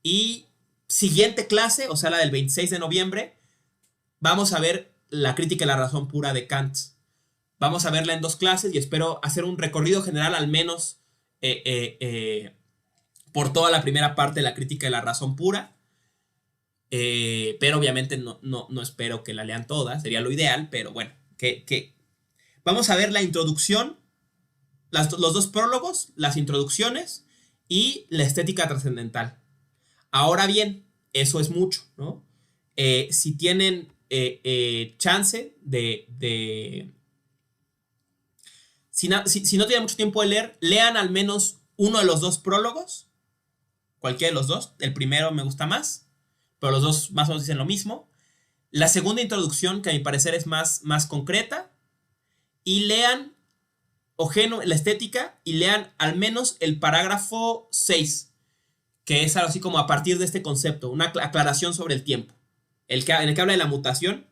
Y siguiente clase, o sea, la del 26 de noviembre, vamos a ver la crítica de la razón pura de Kant. Vamos a verla en 2 clases y espero hacer un recorrido general al menos por toda la primera parte de la crítica de la razón pura. Pero obviamente no espero que la lean toda, sería lo ideal, pero bueno, vamos a ver la introducción, los 2 prólogos, las introducciones y la estética trascendental. Ahora bien, eso es mucho, ¿no? Si tienen chance si no tienen mucho tiempo de leer, lean al menos uno de los 2 prólogos, cualquiera de los 2, el primero me gusta más, pero los 2 más o menos dicen lo mismo. La segunda introducción, que a mi parecer es más concreta, y lean la estética, y lean al menos el parágrafo 6, que es algo así como a partir de este concepto, una aclaración sobre el tiempo, en el que habla de la mutación.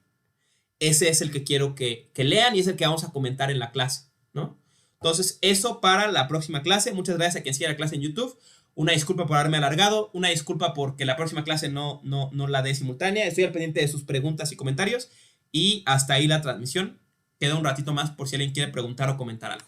Ese es el que quiero que lean y es el que vamos a comentar en la clase, ¿no? Entonces, eso para la próxima clase. Muchas gracias a quien siga la clase en YouTube. Una disculpa por haberme alargado, una disculpa porque la próxima clase no la dé simultánea. Estoy al pendiente de sus preguntas y comentarios. Y hasta ahí la transmisión. Queda un ratito más por si alguien quiere preguntar o comentar algo.